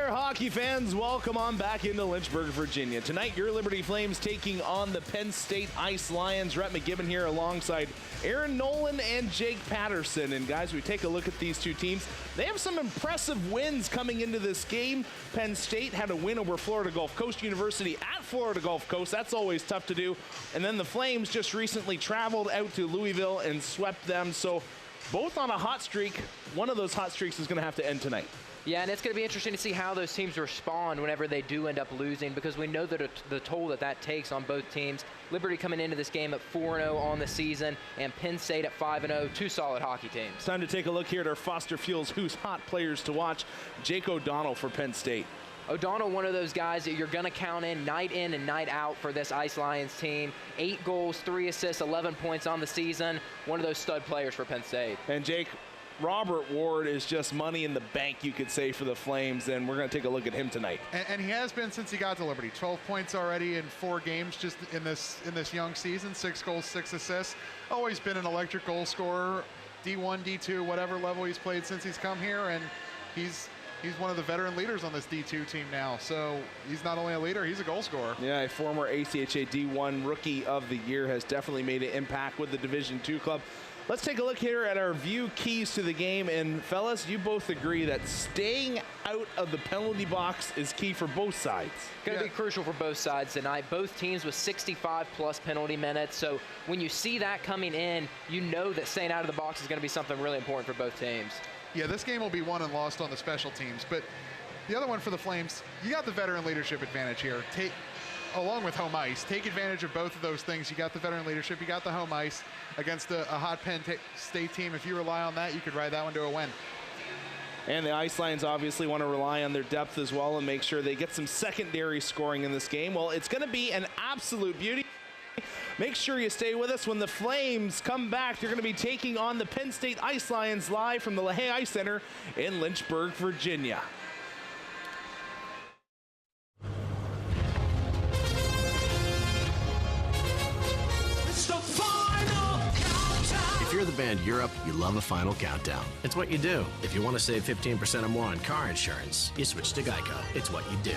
there, hockey fans. Welcome on back into Lynchburg, Virginia. Tonight, your Liberty Flames taking on the Penn State Ice Lions. Rhett McGibbon here alongside Aaron Nolan and Jake Patterson. And guys, we take a look at these two teams. They have some impressive wins coming into this game. Penn State had a win over Florida Gulf Coast University at Florida Gulf Coast. That's always tough to do. And then the Flames just recently traveled out to Louisville and swept them. So both on a hot streak. One of those hot streaks is going to have to end tonight. Yeah, and it's going to be interesting to see how those teams respond whenever they do end up losing, because we know that the toll that takes on both teams. Liberty coming into this game at 4-0 on the season, and Penn State at 5-0, two solid hockey teams. It's time to take a look here at our Foster Fuels Who's Hot players to watch. Jake O'Donnell for Penn State. O'Donnell, one of those guys that you're going to count in and night out for this Ice Lions team. 8 goals, 3 assists, 11 points on the season. One of those stud players for Penn State. And Jake, Robert Ward is just money in the bank, you could say, for the Flames, and we're going to take a look at him tonight. And he has been since he got to Liberty. 12 points already in 4 games just in this young season. 6 goals, 6 assists. Always been an electric goal scorer, D1, D2, whatever level he's played since he's come here, and he's one of the veteran leaders on this D2 team now. So he's not only a leader, he's a goal scorer. Yeah, a former ACHA D1 Rookie of the Year, has definitely made an impact with the Division II club. Let's take a look here at our view keys to the game. And fellas, you both agree that staying out of the penalty box is key for both sides. Going to be crucial for both sides tonight. Both teams with 65+ penalty minutes. So when you see that coming in, you know that staying out of the box is going to be something really important for both teams. Yeah, this game will be won and lost on the special teams. But the other one for the Flames, you got the veteran leadership advantage here. Along with home ice, take advantage of both of those things. You got the veteran leadership, you got the home ice against a hot Penn State team. If you rely on that, you could ride that one to a win. And the Ice Lions obviously want to rely on their depth as well and make sure they get some secondary scoring in this game. Well, it's going to be an absolute beauty. Make sure you stay with us when the Flames come back. They're going to be taking on the Penn State Ice Lions live from the LaHaye Ice Center in Lynchburg, Virginia. If you're the band Europe, you love a final countdown. It's what you do. If you want to save 15% or more on car insurance, you switch to Geico. It's what you do.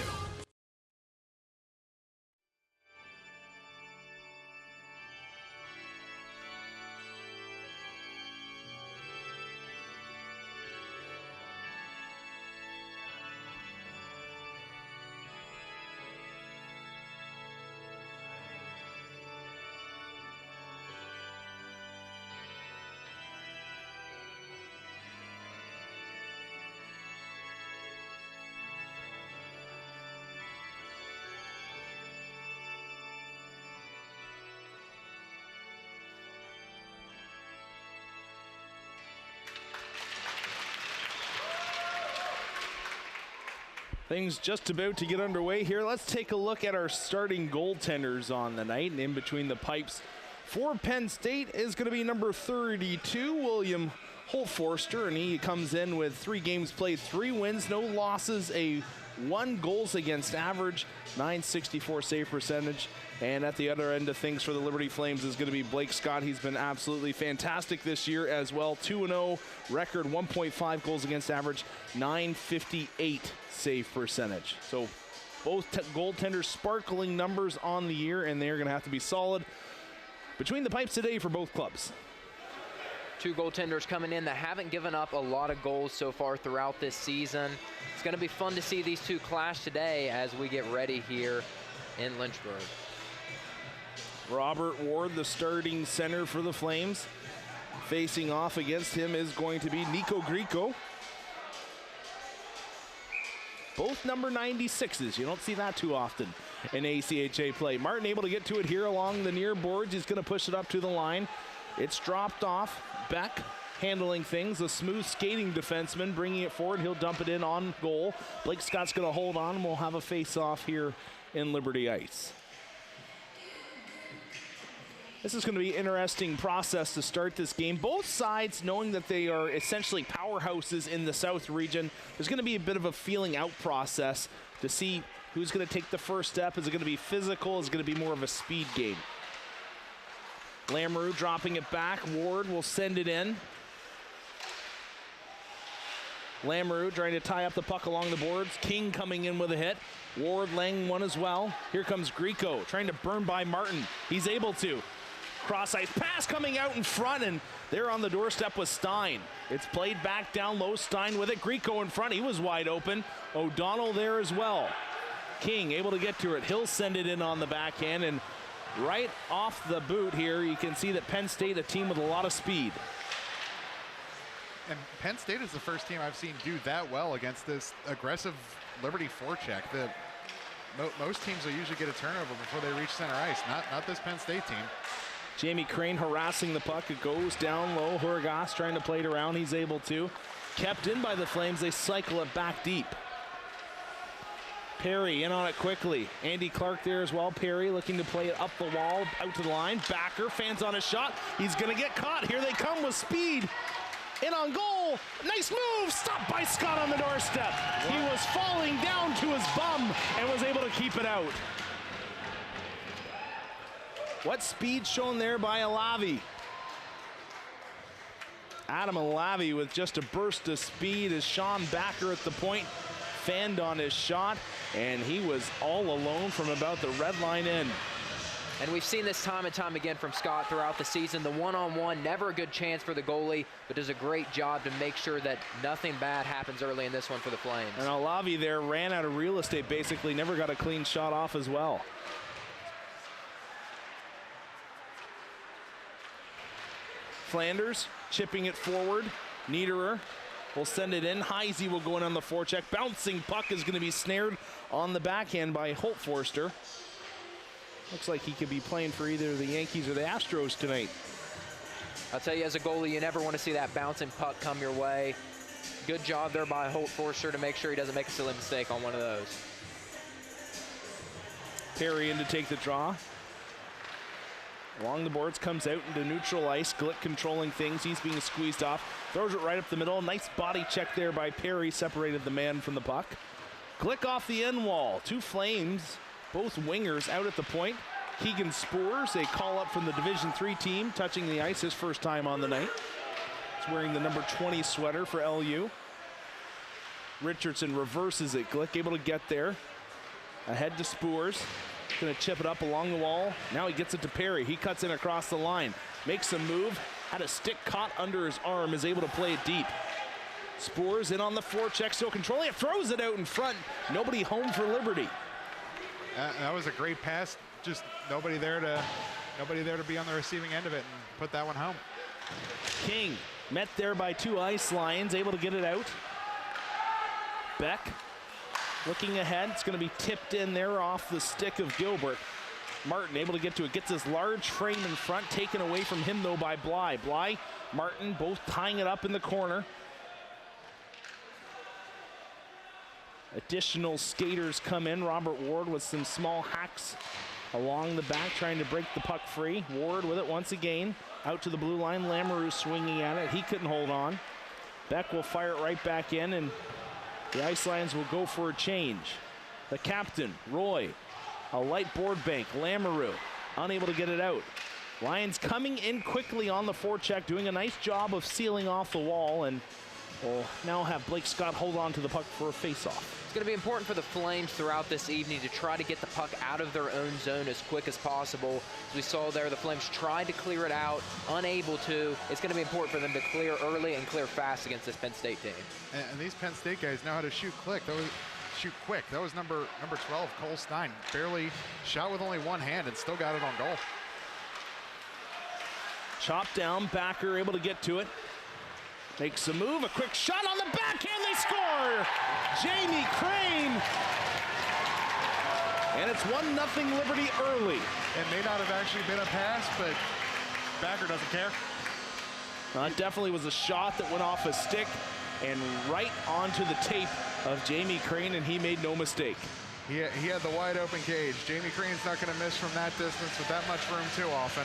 Things just about to get underway here. Let's take a look at our starting goaltenders on the night. And in between the pipes for Penn State is going to be number 32, William Holtforster. And he comes in with 3 games played, 3 wins, no losses, a 1 goals against average, .964 save percentage. And at the other end of things for the Liberty Flames is going to be Blake Scott. He's been absolutely fantastic this year as well. 2-0 record, 1.5 goals against average, .958 save percentage. So both goaltenders sparkling numbers on the year, and they're going to have to be solid between the pipes today for both clubs. 2 goaltenders coming in that haven't given up a lot of goals so far throughout this season. It's going to be fun to see these two clash today as we get ready here in Lynchburg. Robert Ward, the starting center for the Flames. Facing off against him is going to be Nico Grieco. Both number 96s. You don't see that too often in ACHA play. Martin able to get to it here along the near boards. He's going to push it up to the line. It's dropped off. Beck handling things. A smooth skating defenseman bringing it forward. He'll dump it in on goal. Blake Scott's going to hold on, and we'll have a face-off here in Liberty Ice. This is going to be an interesting process to start this game. Both sides, knowing that they are essentially powerhouses in the South region, there's going to be a bit of a feeling out process to see who's going to take the first step. Is it going to be physical? Is it going to be more of a speed game? Lamoureux dropping it back. Ward will send it in. Lamoureux trying to tie up the puck along the boards. King coming in with a hit. Ward laying one as well. Here comes Grieco trying to burn by Martin. He's able to. Cross ice pass coming out in front, and there on the doorstep was Stein. It's played back down low. Stein with it. Grieco in front. He was wide open. O'Donnell there as well. King able to get to it. He'll send it in on the backhand, and right off the boot here, you can see that Penn State, a team with a lot of speed. And Penn State is the first team I've seen do that well against this aggressive Liberty forecheck. Most teams will usually get a turnover before they reach center ice. Not this Penn State team. Jamie Crane harassing the puck. It goes down low. Hurgas trying to play it around. He's able to. Kept in by the Flames. They cycle it back deep. Perry in on it quickly. Andy Clark there as well. Perry looking to play it up the wall, out to the line. Backer, fans on a shot. He's going to get caught. Here they come with speed. In on goal. Nice move. Stopped by Scott on the doorstep. He was falling down to his bum and was able to keep it out. What speed shown there by Alavi. Adam Alavi with just a burst of speed as Sean Backer at the point fanned on his shot, and he was all alone from about the red line end. And we've seen this time and time again from Scott throughout the season. The one-on-one, never a good chance for the goalie, but does a great job to make sure that nothing bad happens early in this one for the Flames. And Alavi there ran out of real estate, basically never got a clean shot off as well. Flanders chipping it forward. Niederer will send it in. Heisey will go in on the forecheck. Bouncing puck is going to be snared on the backhand by Holtforster. Looks like he could be playing for either the Yankees or the Astros tonight. I'll tell you, as a goalie, you never want to see that bouncing puck come your way. Good job there by Holtforster to make sure he doesn't make a silly mistake on one of those. Perry in to take the draw. Along the boards, comes out into neutral ice. Glick controlling things. He's being squeezed off. Throws it right up the middle. Nice body check there by Perry. Separated the man from the puck. Glick off the end wall. Two Flames, both wingers out at the point. Keegan Spores, a call up from the Division III team, touching the ice his first time on the night. He's wearing the number 20 sweater for LU. Richardson reverses it. Glick able to get there. Ahead to Spores. Going to chip it up along the wall. Now he gets it to Perry. He cuts in across the line. Makes a move. Had a stick caught under his arm. Is able to play it deep. Spores in on the forecheck. Still controlling it. Throws it out in front. Nobody home for Liberty. That was a great pass. Just nobody there to be on the receiving end of it and put that one home. King met there by two ice lions. Able to get it out. Beck. Looking ahead, it's going to be tipped in there off the stick of Gilbert. Martin able to get to it, gets his large frame in front, taken away from him though by Bly. Bly, Martin, both tying it up in the corner. Additional skaters come in. Robert Ward with some small hacks along the back, trying to break the puck free. Ward with it once again, out to the blue line. Lamoureux swinging at it, he couldn't hold on. Beck will fire it right back in, and the Ice Lions will go for a change. The captain, Roy, a light board bank. Lamoureux, unable to get it out. Lions coming in quickly on the forecheck, doing a nice job of sealing off the wall, and will now have Blake Scott hold on to the puck for a face-off. It's going to be important for the Flames throughout this evening to try to get the puck out of their own zone as quick as possible. As we saw there, the Flames tried to clear it out, unable to. It's going to be important for them to clear early and clear fast against this Penn State team. And these Penn State guys know how to shoot quick. That was number 12, Cole Stein. Barely shot with only one hand and still got it on goal. Chopped down, Backer able to get to it. Makes a move, a quick shot on the backhand, they score! Jamie Crane! And it's 1-0 Liberty early. It may not have actually been a pass, but Backer doesn't care. It definitely was a shot that went off a stick and right onto the tape of Jamie Crane, and he made no mistake. He had the wide open cage. Jamie Crane's not going to miss from that distance with that much room too often.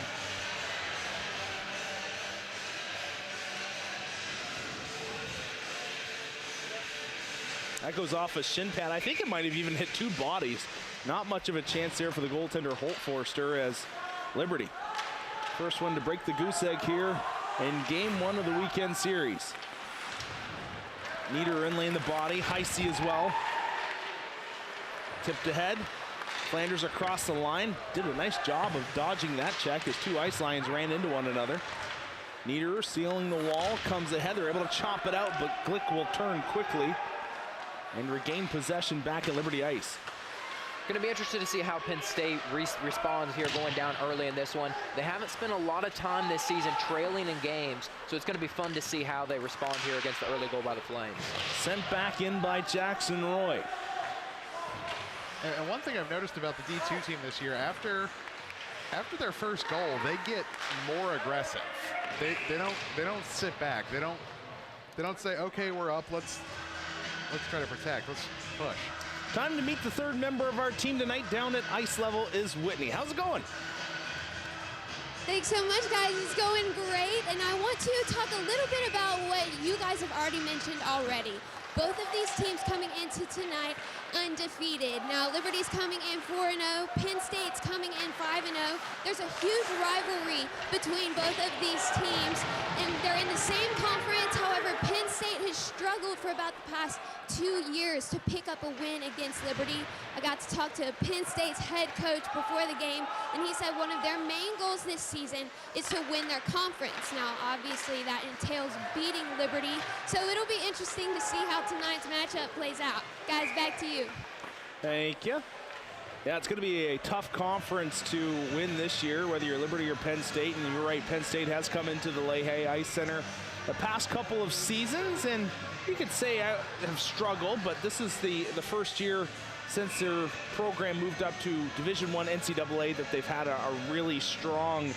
That goes off a shin pad. I think it might have even hit two bodies. Not much of a chance there for the goaltender Holtforster as Liberty. First one to break the goose egg here in game one of the weekend series. Nieder in lane the body, Heisey as well. Tipped ahead. Flanders across the line. Did a nice job of dodging that check as two ice lions ran into one another. Nieder sealing the wall, comes ahead. They're able to chop it out, but Glick will turn quickly and regain possession back at Liberty Ice. Going to be interested to see how Penn State responds here going down early in this one. They haven't spent a lot of time this season trailing in games, so it's going to be fun to see how they respond here against the early goal by the Flames. Sent back in by Jackson Roy. And one thing I've noticed about the D2 team this year, after their first goal, they get more aggressive. They don't sit back. They don't say, okay, we're up, let's try to protect, let's push. Time to meet the third member of our team tonight. Down at ice level is Whitney. How's it going? Thanks so much, guys. It's going great, and I want to talk a little bit about what you guys have already mentioned already. Both of these teams coming into tonight undefeated. Now, Liberty's coming in 4-0, Penn State's coming in 5-0. There's a huge rivalry between both of these teams, and they're in the same conference. However, Penn State has struggled for about the past 2 years to pick up a win against Liberty. I got to talk to Penn State's head coach before the game, and he said one of their main goals this season is to win their conference. Now, obviously, that entails beating Liberty, so it'll be interesting to see how tonight's matchup plays out. Guys, back to you. Thank you. Yeah, it's going to be a tough conference to win this year, whether you're Liberty or Penn State. And you're right, Penn State has come into the Leahy Ice Center the past couple of seasons, and you could say I have struggled, but this is the first year since their program moved up to Division I NCAA that they've had a really strong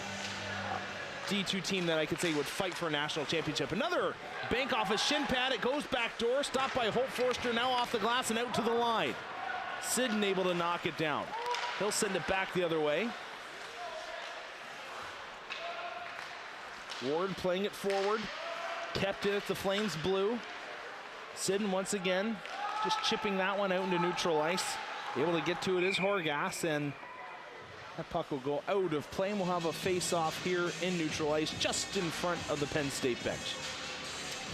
D2 team that I could say would fight for a national championship. Another bank off a shin pad. It goes back door, stopped by Holt Forster, now off the glass and out to the line. Sidden able to knock it down. He'll send it back the other way. Ward playing it forward. Kept it at the Flames blue. Sidden once again just chipping that one out into neutral ice. Able to get to it is Horgas, and that puck will go out of play, and we'll have a face-off here in neutral ice just in front of the Penn State bench.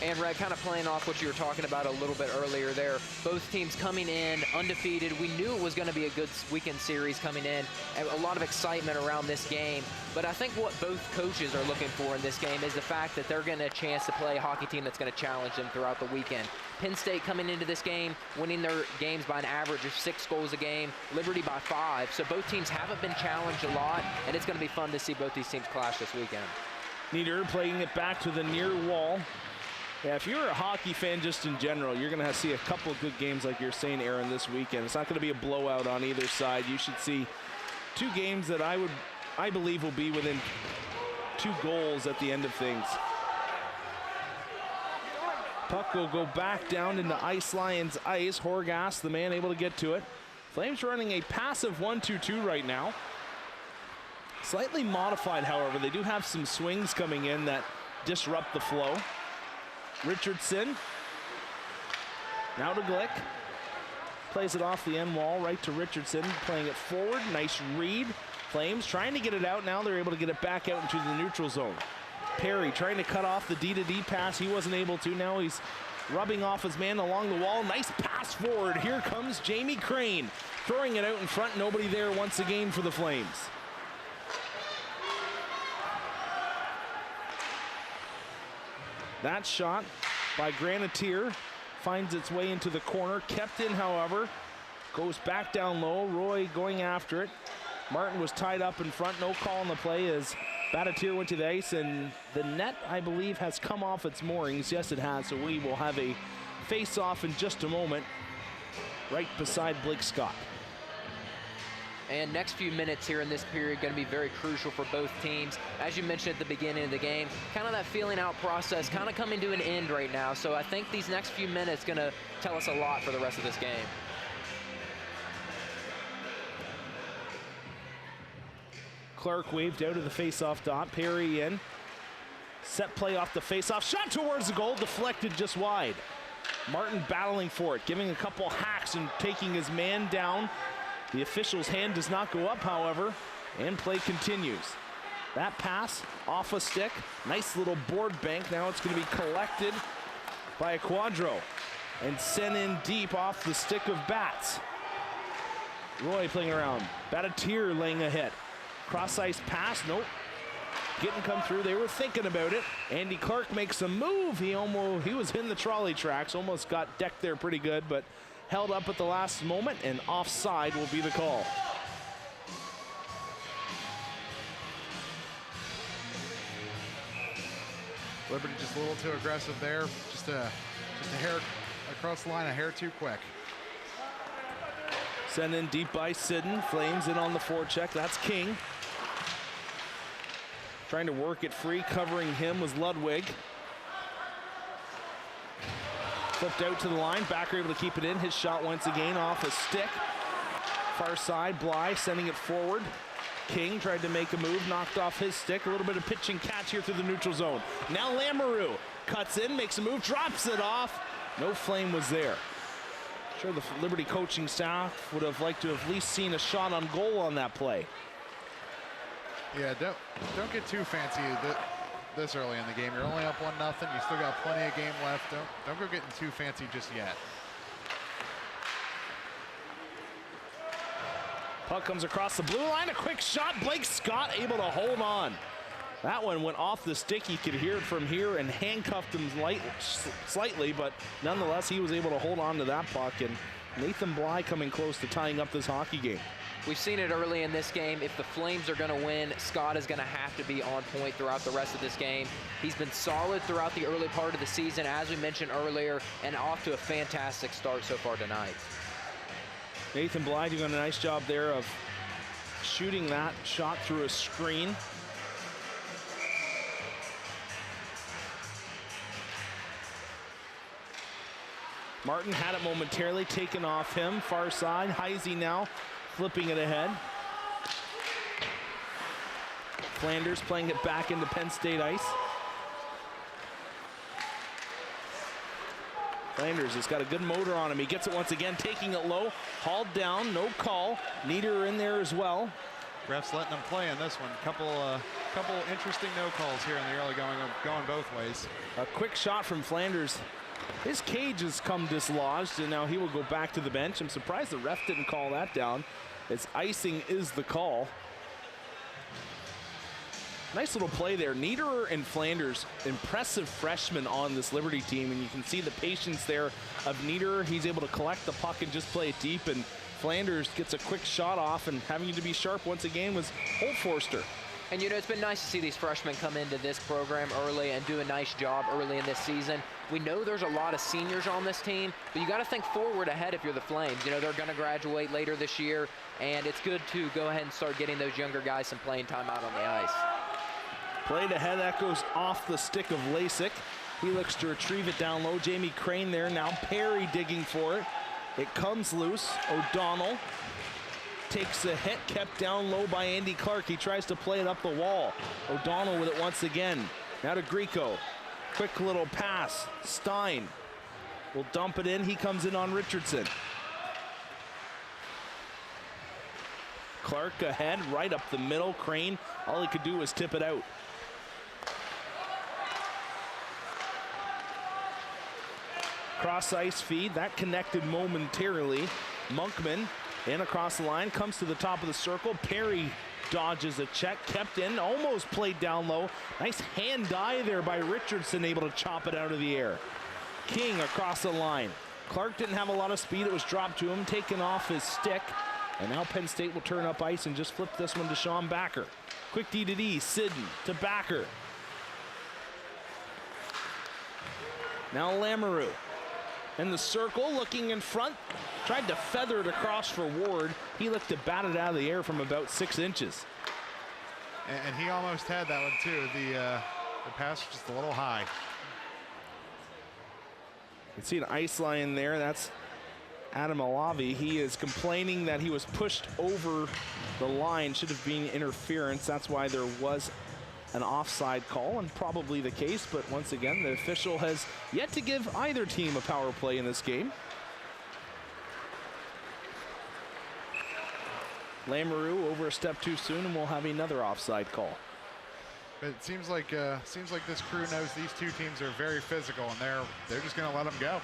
And Red, kind of playing off what you were talking about a little bit earlier there. Both teams coming in undefeated. We knew it was going to be a good weekend series coming in. A lot of excitement around this game. But I think what both coaches are looking for in this game is the fact that they're getting a chance to play a hockey team that's going to challenge them throughout the weekend. Penn State coming into this game, winning their games by an average of 6 goals a game. Liberty by 5. So both teams haven't been challenged a lot, and it's going to be fun to see both these teams clash this weekend. Nieder playing it back to the near wall. Yeah, if you're a hockey fan just in general, you're going to see a couple of good games like you're saying, Aaron, this weekend. It's not going to be a blowout on either side. You should see 2 games that I believe will be within 2 goals at the end of things. Puck will go back down into Ice Lions ice. Horgas, the man, able to get to it. Flames running a passive 1-2-2 right now. Slightly modified, however. They do have some swings coming in that disrupt the flow. Richardson, now to Glick. Plays it off the end wall, right to Richardson, playing it forward. Nice read. Flames trying to get it out. Now they're able to get it back out into the neutral zone. Perry trying to cut off the D-to-D pass. He wasn't able to. Now he's rubbing off his man along the wall. Nice pass forward. Here comes Jamie Crane, throwing it out in front. Nobody there once again for the Flames. That shot by Granatier finds its way into the corner. Kept in, however. Goes back down low. Roy going after it. Martin was tied up in front. No call on the play as Batatier went to the ice, and the net, I believe, has come off its moorings. Yes, it has, so we will have a face-off in just a moment right beside Blake Scott. And next few minutes here in this period going to be very crucial for both teams. As you mentioned at the beginning of the game, kind of that feeling out process kind of coming to an end right now. So I think these next few minutes going to tell us a lot for the rest of this game. Clark waved out of the face-off dot. Perry in. Set play off the face-off. Shot towards the goal, deflected just wide. Martin battling for it, giving a couple hacks and taking his man down. The official's hand does not go up, however, and play continues. That pass off a stick. Nice little board bank. Now it's going to be collected by a Quadro. and sent in deep off the stick of Bats. Roy playing around. Batatier laying a hit. Cross ice pass, nope. Getting come through, they were thinking about it. Andy Clark makes a move. He was in the trolley tracks, almost got decked there pretty good, but held up at the last moment, and offside will be the call. Liberty just a little too aggressive there. Just a hair across the line, a hair too quick. Sent in deep by Sidden. Flames in on the forecheck. That's King. Trying to work it free. Covering him was Ludwig. Flipped out to the line. Backer able to keep it in. His shot once again off a stick. Far side. Bly sending it forward. King tried to make a move, knocked off his stick. A little bit of pitch and catch here through the neutral zone. Now Lamoureux cuts in, makes a move, drops it off. No Flame was there. Sure, the Liberty coaching staff would have liked to have at least seen a shot on goal on that play. Yeah, don't get too fancy this early in the game. You're only up 1-0. You still got plenty of game left. Don't go getting too fancy just yet. Puck comes across the blue line, a quick shot. Blake Scott able to hold on. That one went off the stick. You could hear it from here and handcuffed him slightly, but nonetheless, he was able to hold on to that puck. And Nathan Bly coming close to tying up this hockey game. We've seen it early in this game. If the Flames are going to win, Scott is going to have to be on point throughout the rest of this game. He's been solid throughout the early part of the season, as we mentioned earlier, and off to a fantastic start so far tonight. Nathan Bly doing a nice job there of shooting that shot through a screen. Martin had it momentarily taken off him. Far side, Heisey now flipping it ahead. Flanders playing it back into Penn State ice. Flanders has got a good motor on him. He gets it once again, taking it low, hauled down, no call. Nieder in there as well. Refs letting them play in this one. Couple interesting no calls here in the early going both ways. A quick shot from Flanders. His cage has come dislodged, and now he will go back to the bench. I'm surprised the ref didn't call that down. It's icing is the call. Nice little play there. Niederer and Flanders, impressive freshmen on this Liberty team, and you can see the patience there of Niederer. He's able to collect the puck and just play it deep, and Flanders gets a quick shot off, and having to be sharp once again was Holtforster. And you know, it's been nice to see these freshmen come into this program early and do a nice job early in this season. We know there's a lot of seniors on this team, but you got to think forward ahead if you're the Flames. You know, they're going to graduate later this year, and it's good to go ahead and start getting those younger guys some playing time out on the ice. Played ahead, that goes off the stick of Lasik. He looks to retrieve it down low. Jamie Crane there, now Perry digging for it. It comes loose. O'Donnell takes a hit, kept down low by Andy Clark. He tries to play it up the wall. O'Donnell with it once again. Now to Grieco. Quick little pass. Stein will dump it in. He comes in on Richardson. Clark ahead, right up the middle. Crane, all he could do was tip it out. Cross ice feed, that connected momentarily. Monkman in across the line, comes to the top of the circle. Perry dodges a check, kept in, almost played down low. Nice hand die there by Richardson, able to chop it out of the air. King across the line. Clark didn't have a lot of speed, it was dropped to him, taken off his stick. And now Penn State will turn up ice and just flip this one to Sean Backer. Quick D to D, Sidden to Backer. Now Lamoureux. In the circle, looking in front. Tried to feather it across for Ward. He looked to bat it out of the air from about 6 inches. And he almost had that one too. The pass was just a little high. You can see an ice line there. That's Adam Alavi. He is complaining that he was pushed over the line. Should have been interference. That's why there was an offside call, and probably the case. But once again, the official has yet to give either team a power play in this game. Lamoureux over a step too soon, and we'll have another offside call. But it seems like this crew knows these two teams are very physical, and they're just going to let them go.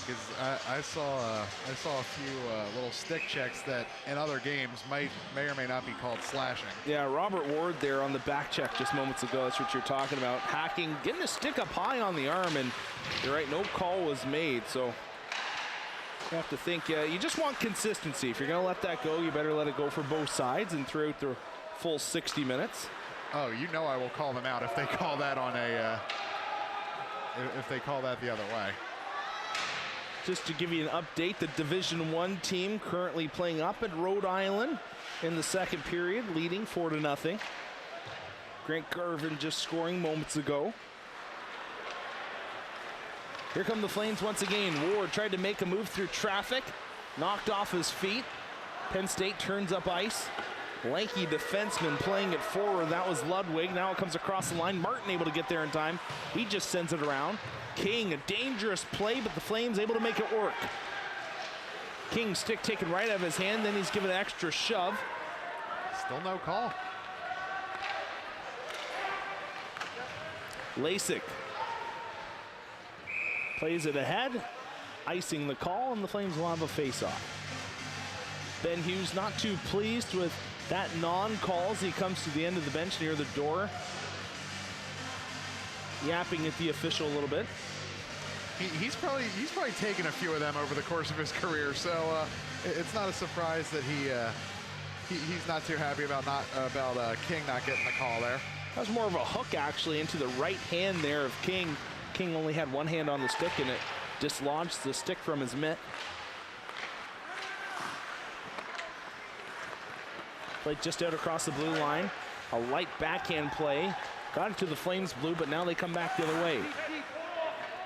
because I saw a few little stick checks that in other games may or may not be called slashing. Yeah, Robert Ward there on the back check just moments ago. That's what you're talking about. Hacking, getting a stick up high on the arm, and you're right, no call was made. So you have to think, you just want consistency. If you're going to let that go, you better let it go for both sides and throughout the full 60 minutes. Oh, you know I will call them out if they call that on a if they call that the other way. Just to give you an update, the Division I team currently playing up at Rhode Island in the second period, leading 4-0. Grant Garvin just scoring moments ago. Here come the Flames once again. Ward tried to make a move through traffic, knocked off his feet. Penn State turns up ice. Lanky defenseman playing it forward. That was Ludwig. Now it comes across the line. Martin able to get there in time. He just sends it around. King, a dangerous play, but the Flames able to make it work. King stick taken right out of his hand, then he's given an extra shove. Still no call. Lasik plays it ahead, icing the call, and the Flames will have a face-off. Ben Hughes not too pleased with that non-call as he comes to the end of the bench near the door, yapping at the official a little bit. He's probably taken a few of them over the course of his career, so it's not a surprise that he's not too happy about King not getting the call there. That was more of a hook actually into the right hand there of King. King only had one hand on the stick and it dislodged the stick from his mitt. Played just out across the blue line. A light backhand play. Got it to the Flames blue, but now they come back the other way.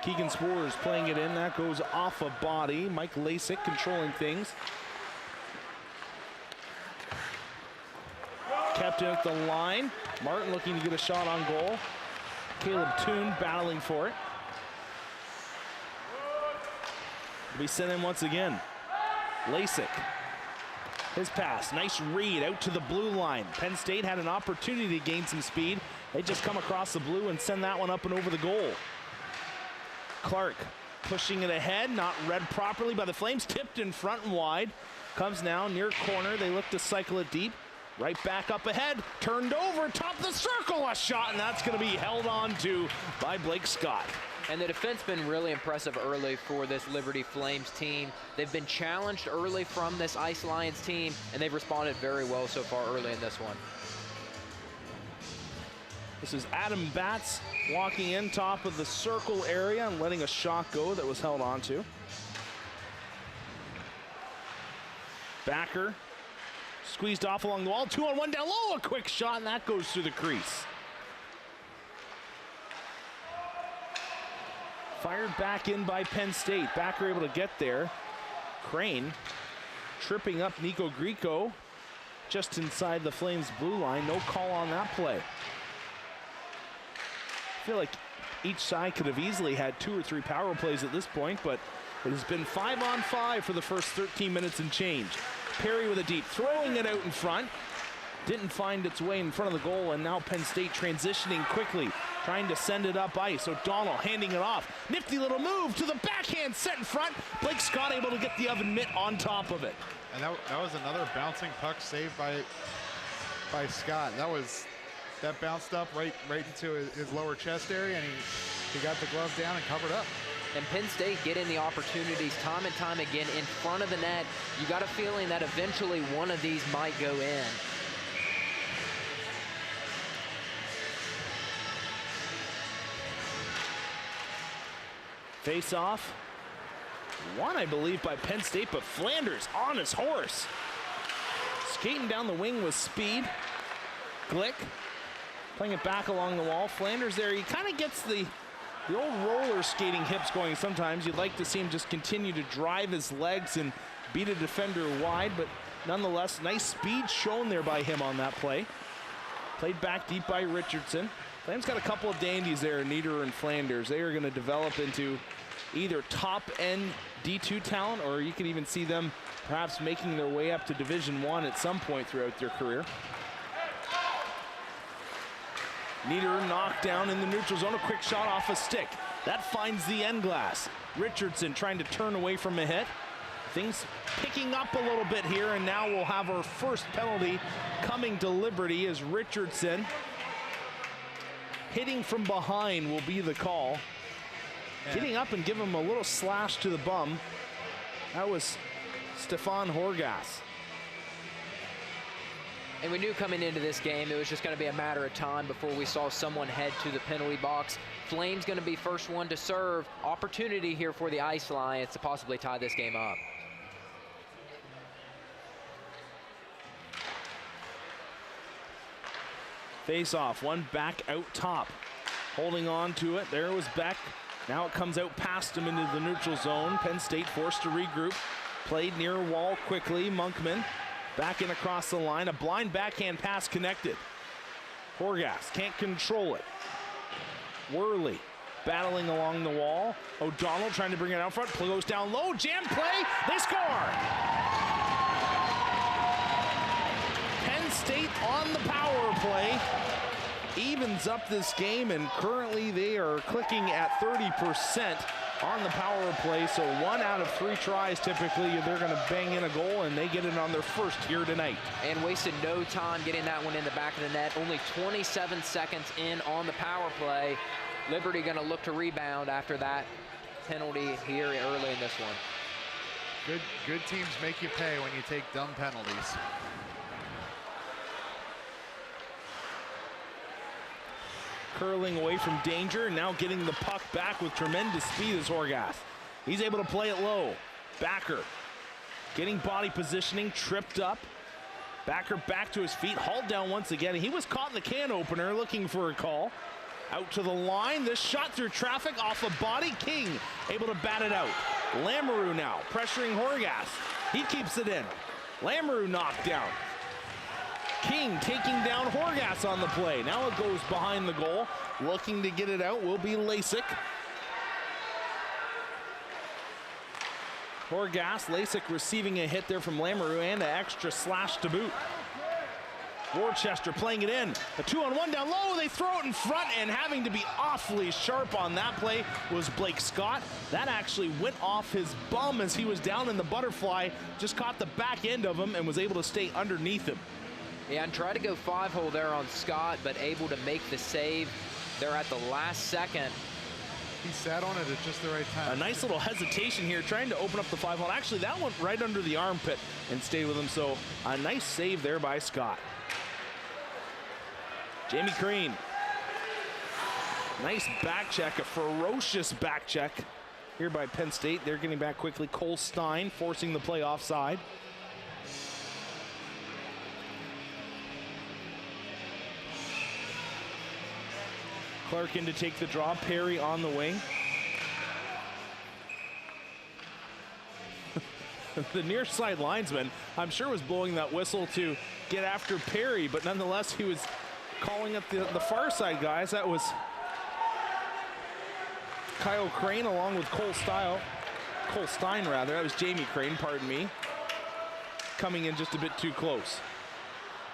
Keegan Spores playing it in. That goes off a body. Mike Lasik controlling things. Kept it at the line. Martin looking to get a shot on goal. Caleb Toon battling for it. Will be sent in once again. Lasik. His pass, nice read out to the blue line. Penn State had an opportunity to gain some speed. They just come across the blue and send that one up and over the goal. Clark pushing it ahead, not read properly by the Flames, tipped in front and wide. Comes now near corner, they look to cycle it deep. Right back up ahead, turned over, top of the circle, a shot, and that's gonna be held on to by Blake Scott. And the defense been really impressive early for this Liberty Flames team. They've been challenged early from this Ice Lions team, and they've responded very well so far early in this one. This is Adam Batts walking in top of the circle area and letting a shot go that was held on to. Backer squeezed off along the wall, 2-on-1 down low, a quick shot, and that goes through the crease. Fired back in by Penn State. Backer able to get there. Crane tripping up Nico Grieco just inside the Flames blue line. No call on that play. I feel like each side could have easily had 2 or 3 power plays at this point, but it has been 5-on-5 for the first 13 minutes and change. Perry with a deep, throwing it out in front. Didn't find its way in front of the goal, and now Penn State transitioning quickly, trying to send it up ice. O'Donnell handing it off. Nifty little move to the backhand, set in front. Blake Scott able to get the oven mitt on top of it. And that was another bouncing puck saved by Scott. That bounced up right into his lower chest area, and he got the glove down and covered up. And Penn State getting the opportunities time and time again in front of the net. You got a feeling that eventually one of these might go in. Face off. Won, I believe, by Penn State, but Flanders on his horse. Skating down the wing with speed. Glick playing it back along the wall. Flanders there, he kind of gets the old roller skating hips going sometimes. You'd like to see him just continue to drive his legs and beat a defender wide, but nonetheless, nice speed shown there by him on that play. Played back deep by Richardson. Flames got a couple of dandies there, Niederer and Flanders. They are going to develop into either top-end D2 talent, or you could even see them perhaps making their way up to Division I at some point throughout their career. Niederer knocked down in the neutral zone, a quick shot off a stick. That finds the end glass. Richardson trying to turn away from a hit. Things picking up a little bit here, and now we'll have our first penalty coming to Liberty as Richardson hitting from behind will be the call. Getting up and give him a little slash to the bum. That was Stefan Horgas. And we knew coming into this game it was just going to be a matter of time before we saw someone head to the penalty box. Flame's going to be first one to serve. Opportunity here for the Ice Lions to possibly tie this game up. Face off, one back out top. Holding on to it, there was Beck. Now it comes out past him into the neutral zone. Penn State forced to regroup. Played near wall quickly, Monkman. Back in across the line, a blind backhand pass connected. Horgas can't control it. Worley battling along the wall. O'Donnell trying to bring it out front, goes down low, jam play, they score! Penn State on the power play. Evens up this game, and currently they are clicking at 30% on the power play. So 1 out of 3 tries typically they're going to bang in a goal, and they get it on their first here tonight. And wasted no time getting that one in the back of the net. Only 27 seconds in on the power play. Liberty going to look to rebound after that penalty here early in this one. Good teams make you pay when you take dumb penalties. Curling away from danger, now getting the puck back with tremendous speed is Horgas. He's able to play it low. Backer getting body positioning, tripped up. Backer back to his feet, hauled down once again. He was caught in the can opener looking for a call. Out to the line, this shot through traffic off a body. King able to bat it out. Lamoureux now pressuring Horgas. He keeps it in. Lamoureux knocked down. King taking down Horgas on the play. Now it goes behind the goal. Looking to get it out will be Lasik. Horgas, Lasik receiving a hit there from Lamoureux and an extra slash to boot. Worcester playing it in. A 2-on-1 down low. They throw it in front, and having to be awfully sharp on that play was Blake Scott. That actually went off his bum as he was down in the butterfly. Just caught the back end of him and was able to stay underneath him. Yeah, and tried to go 5-hole there on Scott, but able to make the save there at the last second. He sat on it at just the right time. A nice little hesitation here, trying to open up the 5-hole. Actually, that went right under the armpit and stayed with him, so a nice save there by Scott. Jamie Crean. Nice back check, a ferocious back check here by Penn State. They're getting back quickly. Cole Stein forcing the play offside. Clark in to take the draw. Perry on the wing. The near side linesman, I'm sure, was blowing that whistle to get after Perry, but nonetheless, he was calling up the far side guys. That was Kyle Crane along with Cole Stein rather. That was Jamie Crane, pardon me. Coming in just a bit too close.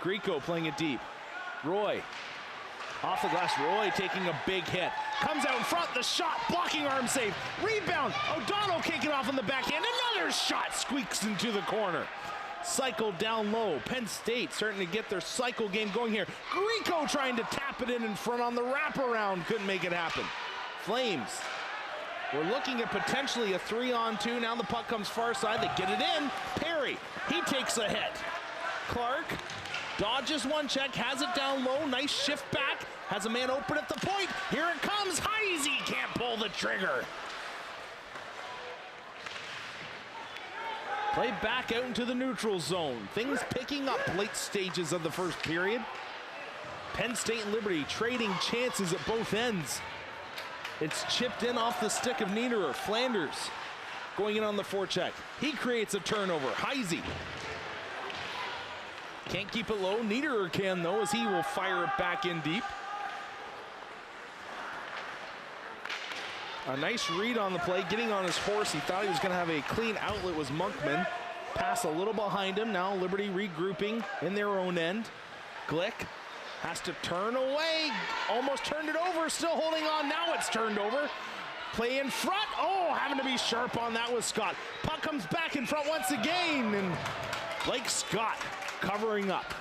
Grieco playing it deep. Roy. Off the glass, Roy taking a big hit. Comes out in front, the shot, blocking arm save. Rebound, O'Donnell can't get off on the backhand. Another shot squeaks into the corner. Cycle down low. Penn State starting to get their cycle game going here. Grieco trying to tap it in front on the wraparound. Couldn't make it happen. Flames. We're looking at potentially a 3-on-2. Now the puck comes far side. They get it in. Perry, he takes a hit. Clark dodges one check, has it down low. Nice shift back. Has a man open at the point. Here it comes. Heisey can't pull the trigger. Play back out into the neutral zone. Things picking up late stages of the first period. Penn State and Liberty trading chances at both ends. It's chipped in off the stick of Niederer. Flanders going in on the forecheck. He creates a turnover. Heisey can't keep it low. Niederer can, though, as he will fire it back in deep. A nice read on the play, getting on his horse. He thought he was going to have a clean outlet, was Monkman. Pass a little behind him. Now Liberty regrouping in their own end. Glick has to turn away. Almost turned it over, still holding on. Now it's turned over. Play in front. Oh, having to be sharp on that was Scott. Puck comes back in front once again, and Blake Scott covering up.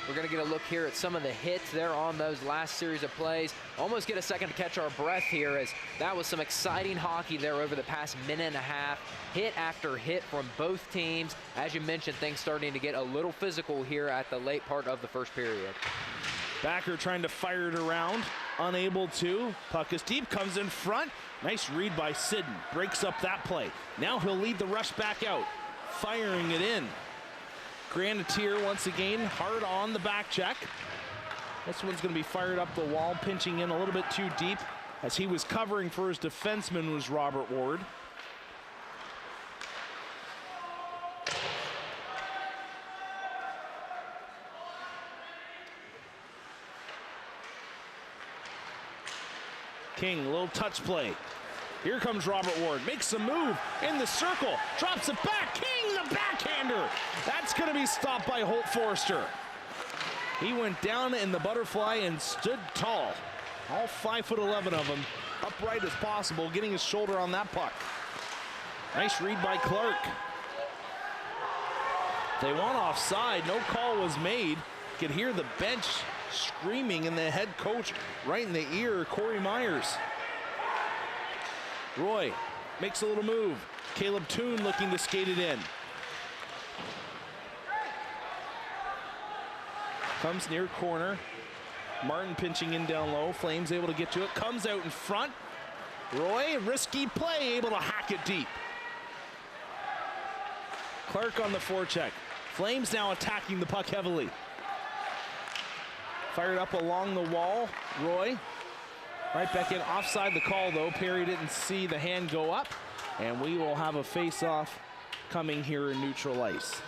We're going to get a look here at some of the hits there on those last series of plays. Almost get a second to catch our breath here, as that was some exciting hockey there over the past minute and a half. Hit after hit from both teams. As you mentioned, things starting to get a little physical here at the late part of the first period. Backer trying to fire it around, unable to. Puck is deep, comes in front. Nice read by Sidden, breaks up that play. Now he'll lead the rush back out, firing it in. Granatier once again, hard on the back check. This one's going to be fired up the wall, pinching in a little bit too deep. As he was covering for his defenseman was Robert Ward. King, little touch play. Here comes Robert Ward, makes a move in the circle, drops it back. King, the backhander. That's going to be stopped by Holt Forster. He went down in the butterfly and stood tall. All 5'11" of him, upright as possible, getting his shoulder on that puck. Nice read by Clark. They want offside, no call was made. You could hear the bench screaming and the head coach right in the ear, Corey Myers. Roy makes a little move. Caleb Toon looking to skate it in. Comes near corner. Martin pinching in down low. Flames able to get to it. Comes out in front. Roy, risky play, able to hack it deep. Clark on the forecheck. Flames now attacking the puck heavily. Fired up along the wall. Roy. Right back in, offside the call though. Perry didn't see the hand go up, and we will have a face-off coming here in neutral ice.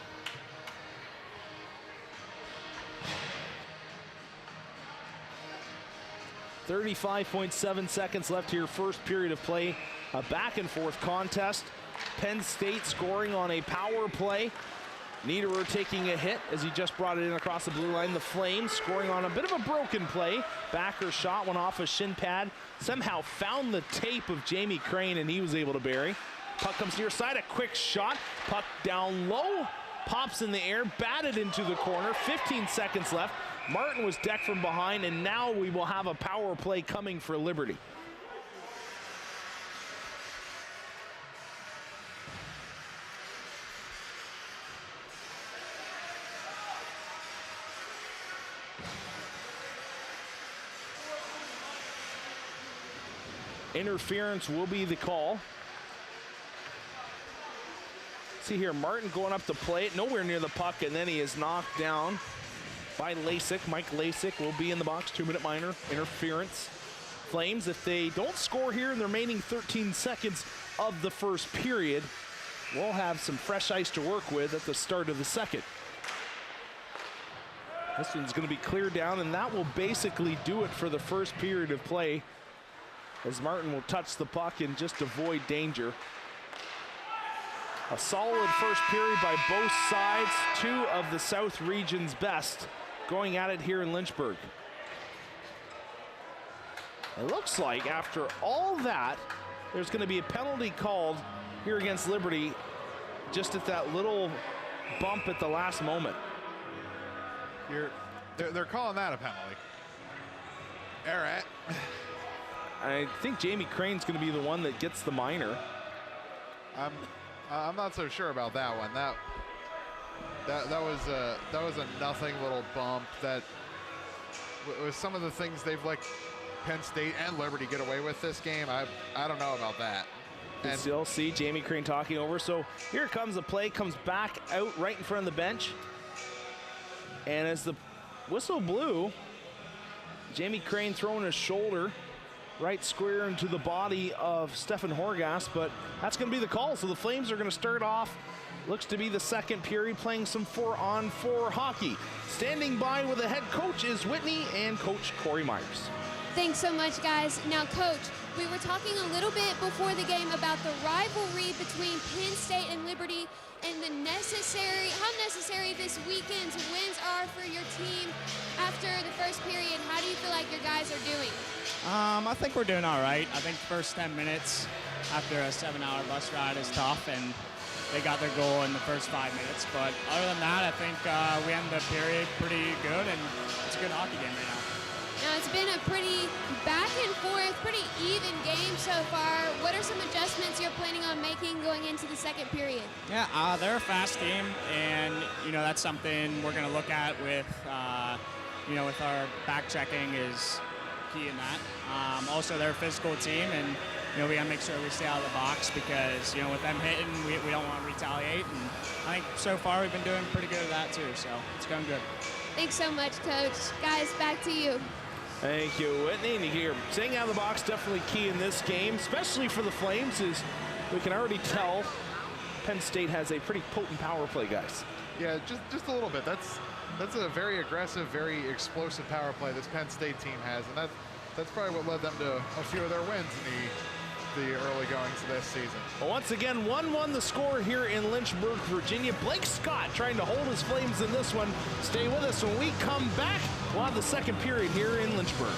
.7 seconds left here, first period of play. A back and forth contest. Penn State scoring on a power play. Niederer taking a hit as he just brought it in across the blue line. The Flames scoring on a bit of a broken play. Backer shot went off a shin pad. Somehow found the tape of Jamie Crane and he was able to bury. Puck comes near side, a quick shot. Puck down low, pops in the air, batted into the corner. 15 seconds left. Martin was decked from behind, and now we will have a power play coming for Liberty. Interference will be the call. See here, Martin going up to plate, nowhere near the puck, and then he is knocked down by Lasik. Mike Lasik will be in the box, 2-minute minor, interference. Flames, if they don't score here in the remaining 13 seconds of the first period, we'll have some fresh ice to work with at the start of the second. This one's going to be cleared down, and that will basically do it for the first period of play, as Martin will touch the puck and just avoid danger. A solid first period by both sides, two of the South region's best going at it here in Lynchburg. It looks like after all that, there's going to be a penalty called here against Liberty just at that little bump at the last moment. They're calling that a penalty. All right. I think Jamie Crane's going to be the one that gets the minor. I'm not so sure about that one. That was a nothing little bump. That was some of the things they've let Penn State and Liberty get away with this game. I don't know about that. And still see Jamie Crane talking over. So here comes the play, comes back out right in front of the bench. And as the whistle blew, Jamie Crane throwing his shoulder right square into the body of Stefan Horgas, but that's going to be the call. So the Flames are going to start off, looks to be the second period, playing some 4-on-4 hockey. Standing by with the head coach is Whitney and Coach Corey Myers. Thanks so much, guys. Now, Coach, We were talking a little bit before the game about the rivalry between Penn State and Liberty and how necessary this weekend's wins are for your team after the first period. How do you feel like your guys are doing? I think we're doing all right. I think the first 10 minutes after a 7-hour bus ride is tough, and they got their goal in the first 5 minutes. But other than that, I think we end the period pretty good, and it's a good hockey game right now. Now, it's been a pretty back and forth, pretty even game so far. What are some adjustments you're planning on making going into the second period? Yeah, they're a fast team, and, that's something we're going to look at with, with our back checking is key in that. Also, they're a physical team, and, we got to make sure we stay out of the box because, with them hitting, we don't want to retaliate. And I think so far we've been doing pretty good at that, too, so it's going good. Thanks so much, Coach. Guys, back to you. Thank you, Whitney. Here, staying out of the box definitely key in this game, especially for the Flames, as we can already tell Penn State has a pretty potent power play, guys. Yeah, just a little bit. That's a very aggressive, very explosive power play this Penn State team has, and that's probably what led them to a few of their wins in the early goings of this season. Well, once again, 1-1 the score here in Lynchburg, Virginia. Blake Scott trying to hold his Flames in this one. Stay with us when we come back. We'll have the second period here in Lynchburg.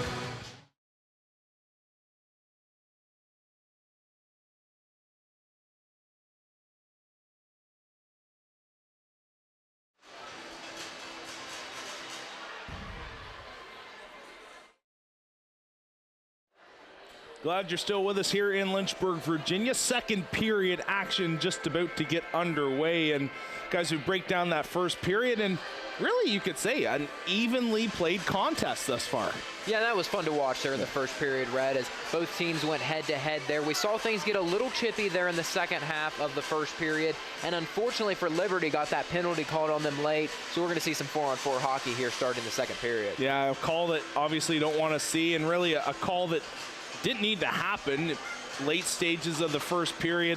Glad you're still with us here in Lynchburg, Virginia. Second period action just about to get underway. And guys, we break down that first period, and really you could say an evenly played contest thus far. Yeah, that was fun to watch there in the first period, Red, as both teams went head-to-head there. We saw things get a little chippy there in the second half of the first period, and unfortunately for Liberty, got that penalty called on them late, so we're going to see some 4-on-4 hockey here starting the second period. Yeah, a call that obviously you don't want to see, and really a call that didn't need to happen. Late stages of the first period,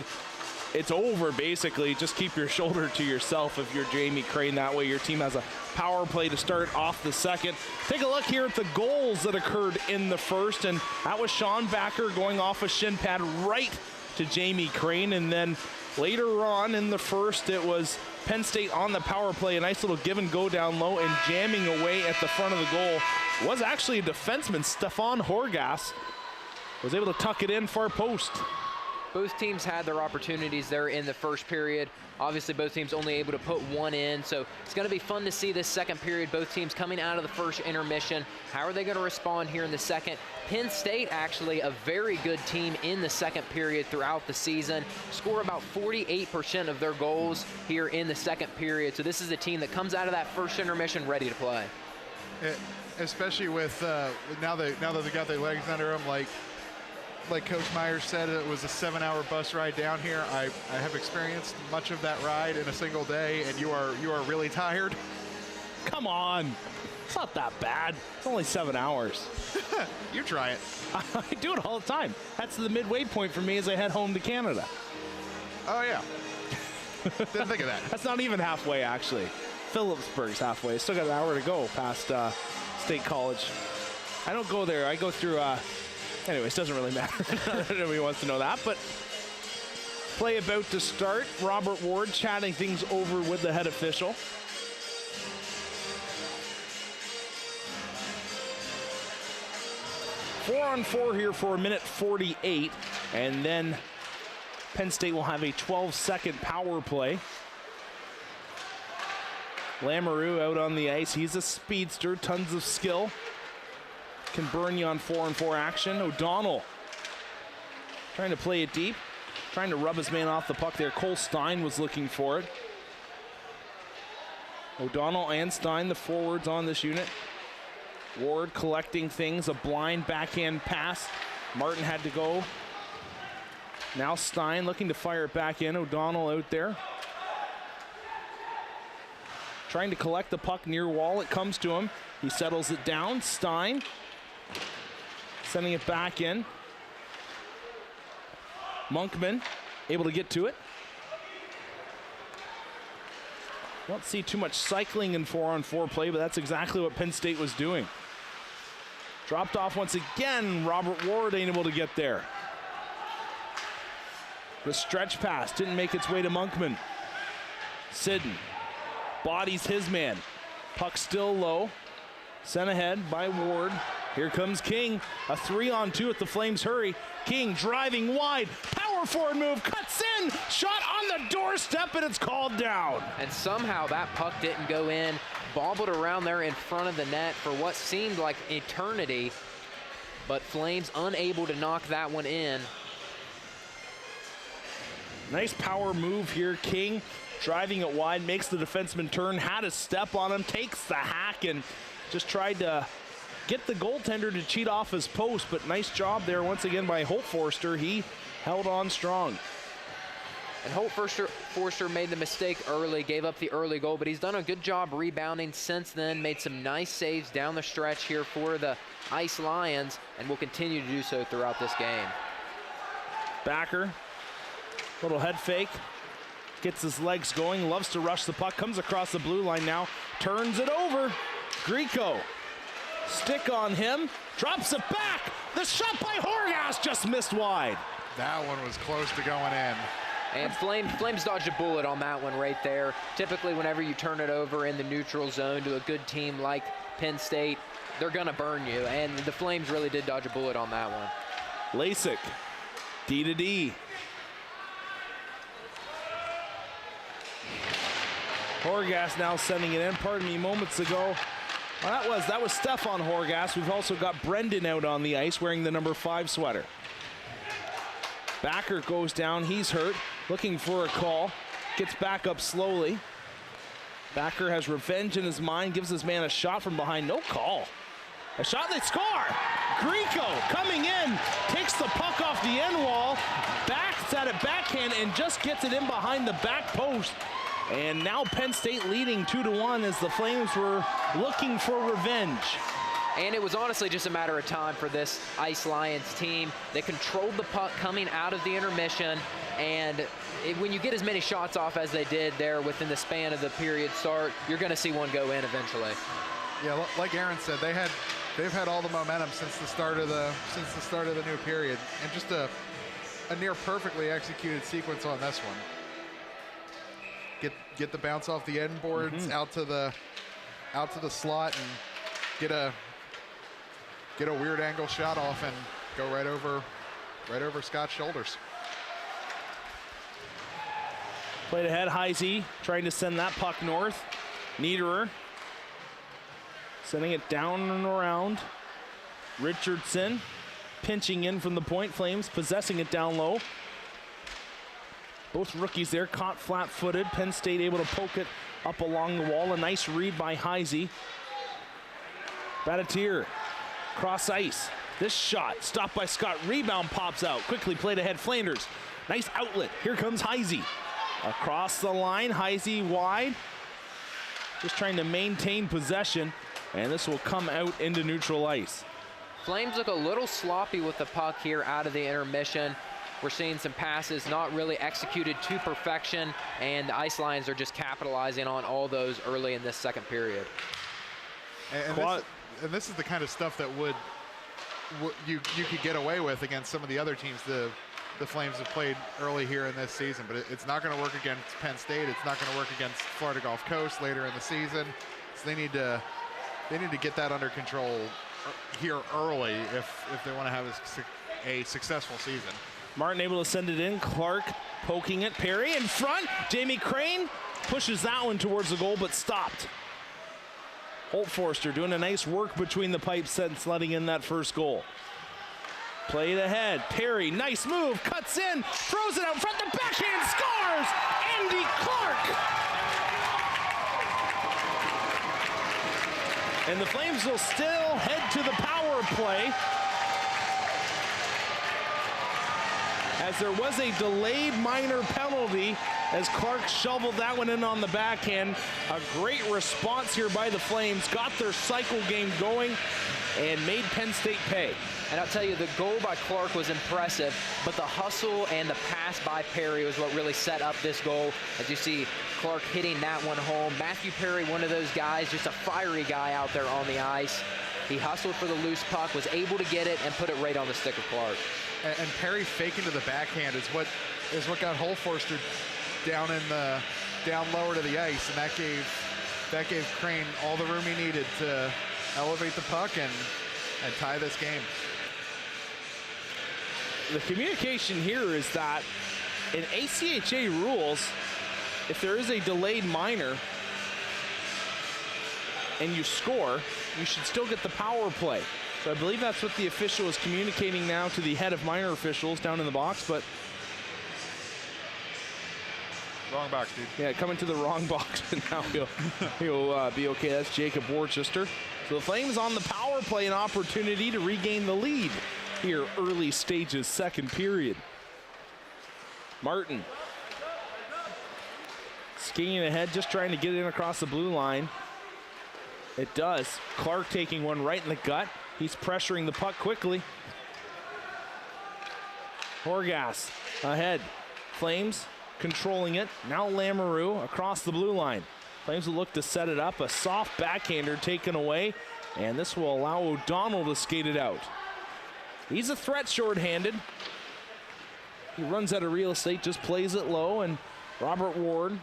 it's over basically. Just keep your shoulder to yourself if you're Jamie Crane. That way your team has a power play to start off the second. Take a look here at the goals that occurred in the first, and that was Sean Backer going off a shin pad right to Jamie Crane, and then later on in the first it was Penn State on the power play, a nice little give and go down low and jamming away at the front of the goal was actually a defenseman, Stefan Horgas, was able to tuck it in far post. Both teams had their opportunities there in the first period. Obviously, both teams only able to put one in, so it's going to be fun to see this second period. Both teams coming out of the first intermission. How are they going to respond here in the second? Penn State, actually a very good team in the second period throughout the season. Score about 48% of their goals here in the second period. So this is a team that comes out of that first intermission ready to play. Especially with now that they got their legs under them, like Coach Myers said, it was a 7-hour bus ride down here. I have experienced much of that ride in a single day, and you are really tired. Come on, it's not that bad. It's only 7 hours. You try it. I do it all the time. That's the midway point for me as I head home to Canada. Oh yeah. Didn't think of that. That's not even halfway, actually. Phillipsburg's halfway. Still got an hour to go past State College. I don't go there. I go through. Anyways, doesn't really matter. Nobody wants to know that. But play about to start. Robert Ward chatting things over with the head official. Four on four here for a minute 48. And then Penn State will have a 12-second power play. Lamoureux out on the ice. He's a speedster, tons of skill. Can burn you on 4-on-4 action. O'Donnell trying to play it deep, trying to rub his man off the puck there. Cole Stein was looking for it. O'Donnell and Stein, the forwards on this unit. Ward collecting things, a blind backhand pass. Martin had to go. Now Stein looking to fire it back in. O'Donnell out there, trying to collect the puck near wall. It comes to him. He settles it down. Stein sending it back in. Monkman able to get to it. Don't see too much cycling in 4-on-4 play, but that's exactly what Penn State was doing. Dropped off once again. Robert Ward ain't able to get there. The stretch pass didn't make its way to Monkman. Sidden bodies his man. Puck still low. Sent ahead by Ward. Here comes King. A 3-on-2 at the Flames hurry. King driving wide. Power forward move. Cuts in. Shot on the doorstep, and it's called down. And somehow that puck didn't go in. Bobbled around there in front of the net for what seemed like eternity. But Flames unable to knock that one in. Nice power move here. King driving it wide. Makes the defenseman turn. Had a step on him. Takes the hack and just tried to get the goaltender to cheat off his post, but nice job there once again by Holt Forster. He held on strong. And Holt Forster made the mistake early, gave up the early goal, but he's done a good job rebounding since then, made some nice saves down the stretch here for the Ice Lions, and will continue to do so throughout this game. Backer, little head fake, gets his legs going, loves to rush the puck, comes across the blue line now, turns it over. Grieco, stick on him, drops it back. The shot by Horgas just missed wide. That one was close to going in. And Flames dodged a bullet on that one right there. Typically, whenever you turn it over in the neutral zone to a good team like Penn State, they're gonna burn you. And the Flames really did dodge a bullet on that one. Lasik, D to D. Horgas now sending it in. Pardon me, moments ago. Well, that was Stefan Horgas. We've also got Brendan out on the ice wearing the number 5 sweater. Backer goes down. He's hurt. Looking for a call. Gets back up slowly. Backer has revenge in his mind. Gives his man a shot from behind. No call. A shot, they score. Grieco coming in. Takes the puck off the end wall. Backs at it backhand and just gets it in behind the back post. And now Penn State leading 2-1 as the Flames were looking for revenge. And it was honestly just a matter of time for this Ice Lions team. They controlled the puck coming out of the intermission, and when you get as many shots off as they did there within the span of the period start, you're going to see one go in eventually. Yeah, like Aaron said, they've had all the momentum since the start of the new period, and just a near perfectly executed sequence on this one. Get the bounce off the end boards out to the slot and get a weird angle shot off and go right over Scott's shoulders. Played ahead, Heisey trying to send that puck north. Niederer sending it down and around. Richardson pinching in from the point. Flames possessing it down low. Both rookies there caught flat-footed. Penn State able to poke it up along the wall. A nice read by Heisey. Batatier, cross ice. This shot stopped by Scott. Rebound pops out. Quickly played ahead. Flanders. Nice outlet. Here comes Heisey. Across the line. Heisey wide. Just trying to maintain possession. And this will come out into neutral ice. Flames look a little sloppy with the puck here out of the intermission. We're seeing some passes not really executed to perfection, and the Ice Lions are just capitalizing on all those early in this second period. And this is the kind of stuff that you could get away with against some of the other teams the Flames have played early here in this season, but it's not going to work against Penn State. It's not going to work against Florida Gulf Coast later in the season. So they need to get that under control here early if they want to have a successful season. Martin able to send it in. Clark poking it. Perry in front. Jamie Crane pushes that one towards the goal, but stopped. Holt Forster doing a nice work between the pipes since letting in that first goal. Played ahead. Perry, nice move, cuts in, throws it out front, the backhand scores! Andy Clark! And the Flames will still head to the power play, as there was a delayed minor penalty as Clark shoveled that one in on the backhand. A great response here by the Flames, got their cycle game going and made Penn State pay. And I'll tell you, the goal by Clark was impressive, but the hustle and the pass by Perry was what really set up this goal. As you see, Clark hitting that one home. Matthew Perry, one of those guys, just a fiery guy out there on the ice. He hustled for the loose puck, was able to get it and put it right on the stick of Clark. And Perry faking to the backhand is what got Holforster down lower to the ice, and that gave Crane all the room he needed to elevate the puck and tie this game. The communication here is that in ACHA rules, if there is a delayed minor and you score, you should still get the power play. So I believe that's what the official is communicating now to the head of minor officials down in the box, but wrong box, dude. Yeah, coming to the wrong box, and now he'll be okay. That's Jacob Worcester. So the Flames on the power play, an opportunity to regain the lead here, early stages, second period. Martin skiing ahead, just trying to get in across the blue line. It does. Clark taking one right in the gut. He's pressuring the puck quickly. Horgas ahead. Flames controlling it. Now Lamoureux across the blue line. Flames will look to set it up. A soft backhander taken away, and this will allow O'Donnell to skate it out. He's a threat shorthanded. He runs out of real estate, just plays it low, and Robert Ward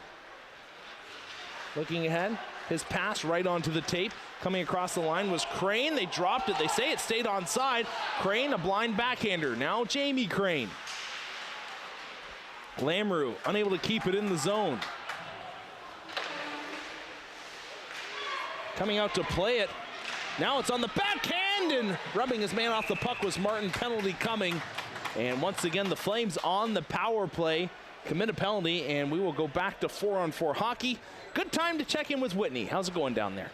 looking ahead. His pass right onto the tape. Coming across the line was Crane. They dropped it. They say it stayed onside. Crane, a blind backhander. Now Jamie Crane. Lamoureux unable to keep it in the zone. Coming out to play it. Now it's on the backhand, and rubbing his man off the puck was Martin. Penalty coming. And once again, the Flames on the power play commit a penalty, and we will go back to 4-on-4 hockey. Good time to check in with Whitney. How's it going down there?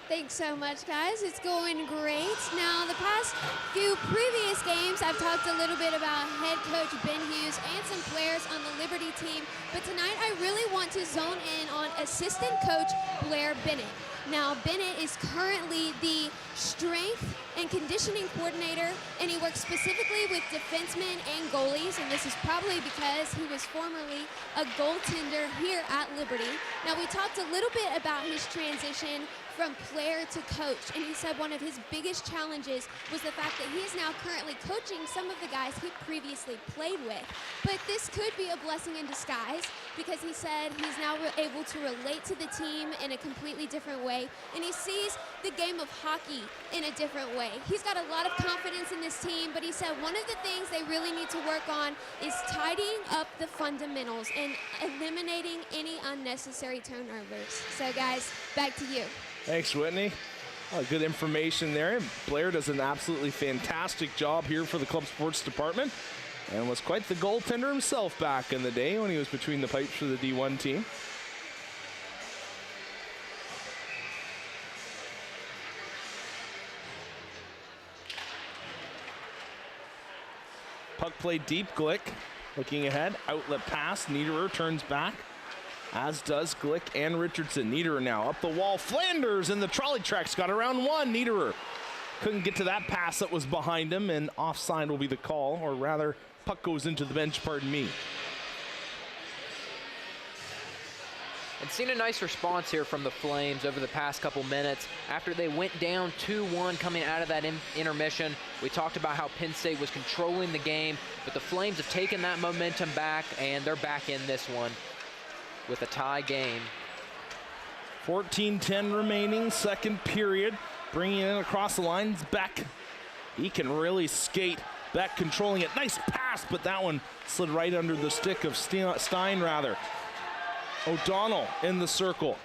Thanks so much, guys. It's going great. Now, the past few previous games, I've talked a little bit about head coach Ben Hughes and some players on the Liberty team, but tonight I really want to zone in on assistant coach Blair Bennett. Now, Bennett is currently the strength and conditioning coordinator, and he works specifically with defensemen and goalies, and this is probably because he was formerly a goaltender here at Liberty. Now, we talked a little bit about his transition from player to coach, and he said one of his biggest challenges was the fact that he is now currently coaching some of the guys he previously played with. But this could be a blessing in disguise, because he said he's now able to relate to the team in a completely different way, and he sees the game of hockey in a different way. He's got a lot of confidence in this team, but he said one of the things they really need to work on is tidying up the fundamentals and eliminating any unnecessary turnovers. So guys, back to you. Thanks, Whitney. Good information there. Blair does an absolutely fantastic job here for the club sports department, and was quite the goaltender himself back in the day when he was between the pipes for the D1 team. Puck played deep. Glick looking ahead. Outlet pass. Niederer turns back, as does Glick and Richardson. Niederer now up the wall. Flanders and the trolley tracks got around one. Niederer couldn't get to that pass that was behind him, and offside will be the call, or rather, puck goes into the bench, pardon me. And seen a nice response here from the Flames over the past couple minutes. After they went down 2-1 coming out of that intermission, we talked about how Penn State was controlling the game, but the Flames have taken that momentum back, and they're back in this one with a tie game. 14-10 remaining, second period. Bringing it in across the lines. Beck, he can really skate. Beck controlling it. Nice pass, but that one slid right under the stick of Stein, rather. O'Donnell in the circle.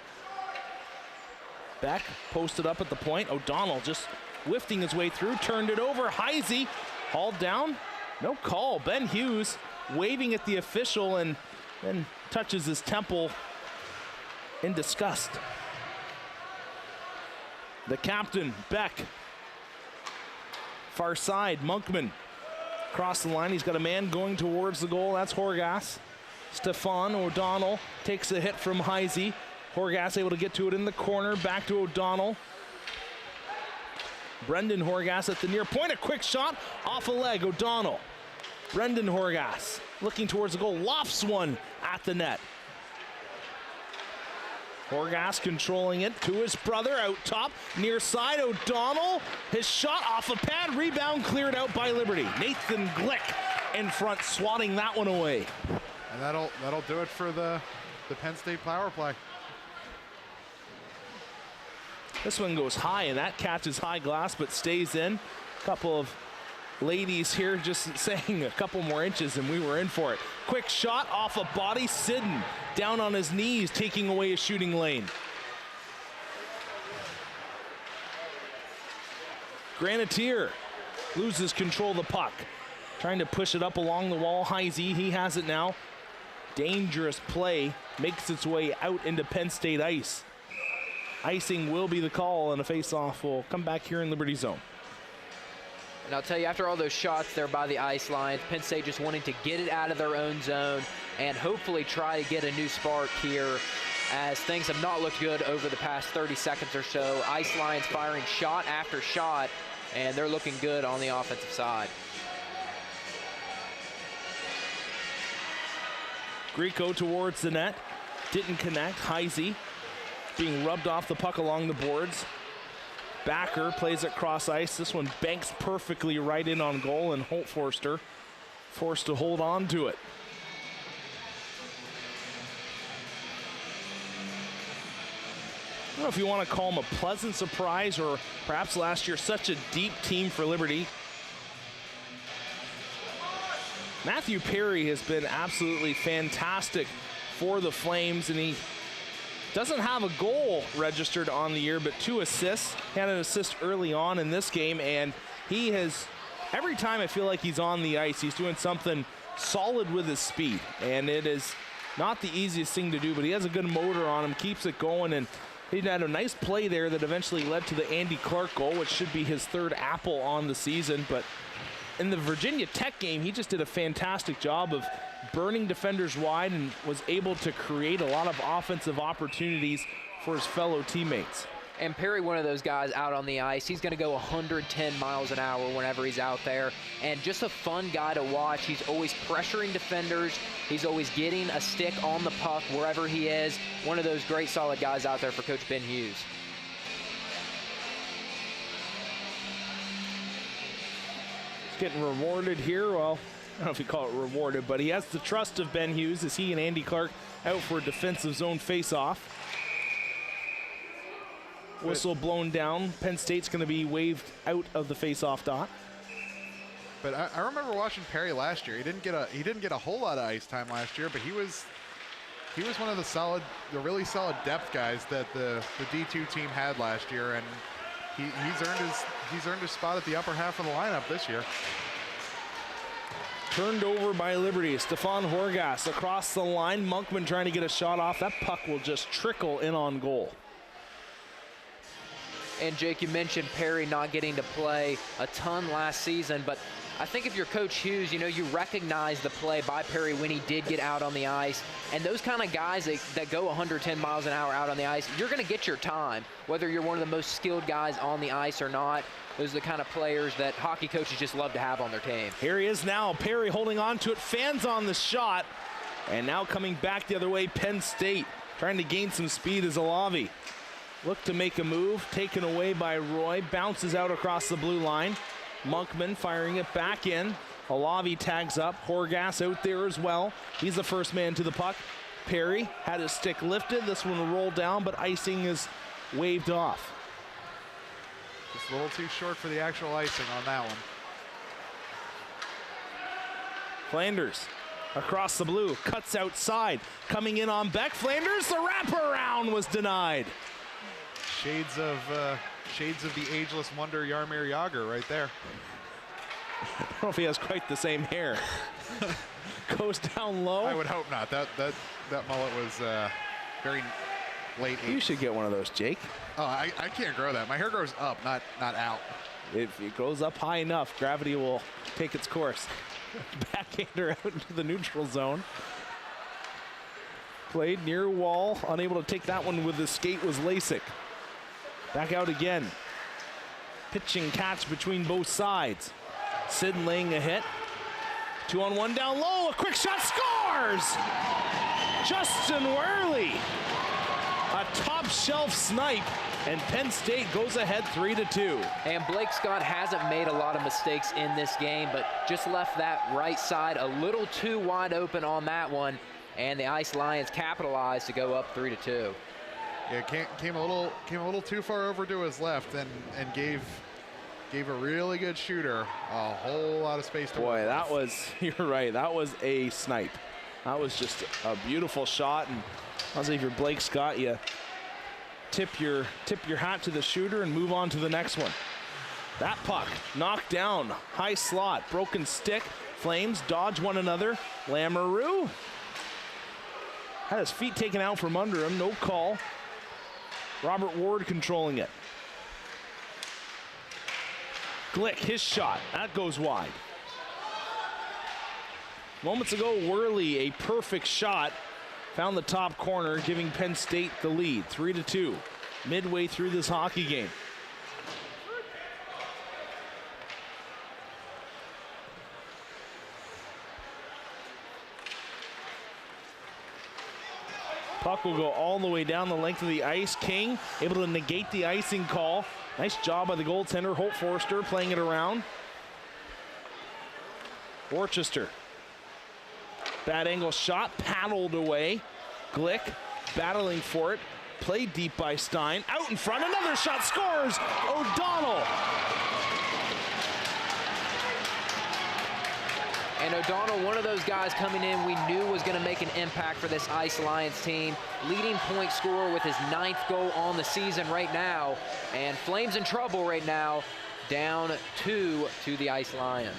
Beck posted up at the point. O'Donnell just whiffing his way through. Turned it over. Heisey hauled down. No call. Ben Hughes waving at the official and then touches his temple in disgust. The captain, Beck. Far side, Monkman. Across the line, he's got a man going towards the goal. That's Horgas. Stefan O'Donnell takes a hit from Heisey. Horgas able to get to it in the corner. Back to O'Donnell. Brendan Horgas at the near point. A quick shot off a leg. O'Donnell. Brendan Horgas looking towards the goal. Lofts one at the net. Horgas controlling it to his brother out top, near side. O'Donnell, his shot off a pad, rebound cleared out by Liberty. Nathan Glick in front, swatting that one away. And that'll do it for the Penn State power play. This one goes high, and that catches high glass, but stays in. A couple of ladies here just saying a couple more inches, and we were in for it. Quick shot off a body. Sidden down on his knees, taking away a shooting lane. Granatier loses control of the puck. Trying to push it up along the wall. Heise, he has it now. Dangerous play, makes its way out into Penn State ice. Icing will be the call, and a face-off will come back here in Liberty zone. And I'll tell you, after all those shots there by the ice lines, Penn State just wanting to get it out of their own zone and hopefully try to get a new spark here, as things have not looked good over the past 30 seconds or so. Ice lines firing shot after shot, and they're looking good on the offensive side. Grieco towards the net, didn't connect. Heise being rubbed off the puck along the boards. Backer plays it cross ice. This one banks perfectly right in on goal, and Holt Forster forced to hold on to it. I don't know if you want to call them a pleasant surprise, or perhaps last year such a deep team for Liberty. Matthew Perry has been absolutely fantastic for the Flames, and he doesn't have a goal registered on the year, but 2 assists. He had an assist early on in this game, and he has, every time I feel like he's on the ice, he's doing something solid with his speed, and it is not the easiest thing to do, but he has a good motor on him, keeps it going, and he had a nice play there that eventually led to the Andy Clark goal, which should be his 3rd apple on the season. But in the Virginia Tech game, he just did a fantastic job of burning defenders wide and was able to create a lot of offensive opportunities for his fellow teammates. And Perry, one of those guys out on the ice, he's going to go 110 miles an hour whenever he's out there. And just a fun guy to watch. He's always pressuring defenders. He's always getting a stick on the puck wherever he is. One of those great solid guys out there for Coach Ben Hughes. Getting rewarded here. Well, I don't know if you call it rewarded, but he has the trust of Ben Hughes as he and Andy Clark out for a defensive zone face-off. Whistle blown down. Penn State's going to be waved out of the face-off dot. But I remember watching Perry last year. He didn't get a whole lot of ice time last year, but he was one of the really solid depth guys that the D2 team had last year, and he's earned his spot at the upper half of the lineup this year. Turned over by Liberty. Stefan Horgas across the line. Monkman trying to get a shot off. That puck will just trickle in on goal. And Jake, you mentioned Perry not getting to play a ton last season, but I think if you're Coach Hughes, you recognize the play by Perry when he did get out on the ice. And those kind of guys that go 110 miles an hour out on the ice, you're going to get your time, whether you're one of the most skilled guys on the ice or not. Those are the kind of players that hockey coaches just love to have on their team. Here he is now. Perry holding on to it, fans on the shot. And now coming back the other way, Penn State trying to gain some speed as Alavi. Look to make a move, taken away by Roy, bounces out across the blue line. Monkman firing it back in. Alavi tags up. Horgas out there as well. He's the first man to the puck. Perry had his stick lifted. This one rolled down, but icing is waved off. Just a little too short for the actual icing on that one. Flanders across the blue, cuts outside. Coming in on Beck. Flanders, the wraparound was denied. Shades of the ageless wonder Jaromir Jagr right there. I don't know if he has quite the same hair. Goes down low. I would hope not. That mullet was very late. You should get one of those, Jake. Oh, I can't grow that. My hair grows up, not out. If it goes up high enough, gravity will take its course. Backhander out into the neutral zone. Played near wall, unable to take that one with the skate was Lasik. Back out again. Pitching catch between both sides. Sid laying a hit. 2-on-1 down low, a quick shot, scores! Justin Worley A top shelf snipe, and Penn State goes ahead 3-2. And Blake Scott hasn't made a lot of mistakes in this game, but just left that right side a little too wide open on that one. And the Ice Lions capitalized to go up 3-2. Yeah, came a little too far over to his left and gave a really good shooter a whole lot of space to work with. That was, you're right, that was a snipe. That was just a beautiful shot, and honestly, if you're Blake Scott, you tip your hat to the shooter and move on to the next one. That puck knocked down, high slot, broken stick. Flames dodge one another. Lamoureux had his feet taken out from under him, no call. Robert Ward controlling it. Glick, his shot, that goes wide. Moments ago, Worley, a perfect shot, found the top corner, giving Penn State the lead, 3-2, midway through this hockey game. Puck will go all the way down the length of the ice. King able to negate the icing call. Nice job by the goaltender, Holt Forster, playing it around. Worcester. Bad angle shot, paddled away. Glick battling for it. Played deep by Stein. Out in front, another shot, scores! O'Donnell. And O'Donnell, one of those guys coming in we knew was going to make an impact for this Ice Lions team. Leading point scorer with his 9th goal on the season right now. And Flames in trouble right now, down 2 to the Ice Lions.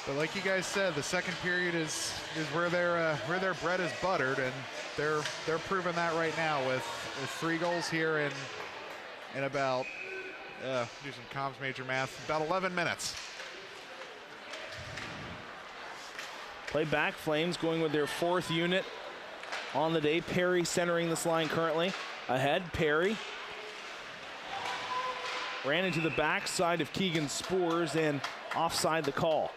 But like you guys said, the second period is where their bread is buttered, and they're proving that right now with 3 goals here in about do some comms major math, about 11 minutes. Play back, Flames going with their 4th unit on the day. Perry centering this line currently. Ahead, Perry. Ran into the backside of Keegan Spores and offside the call.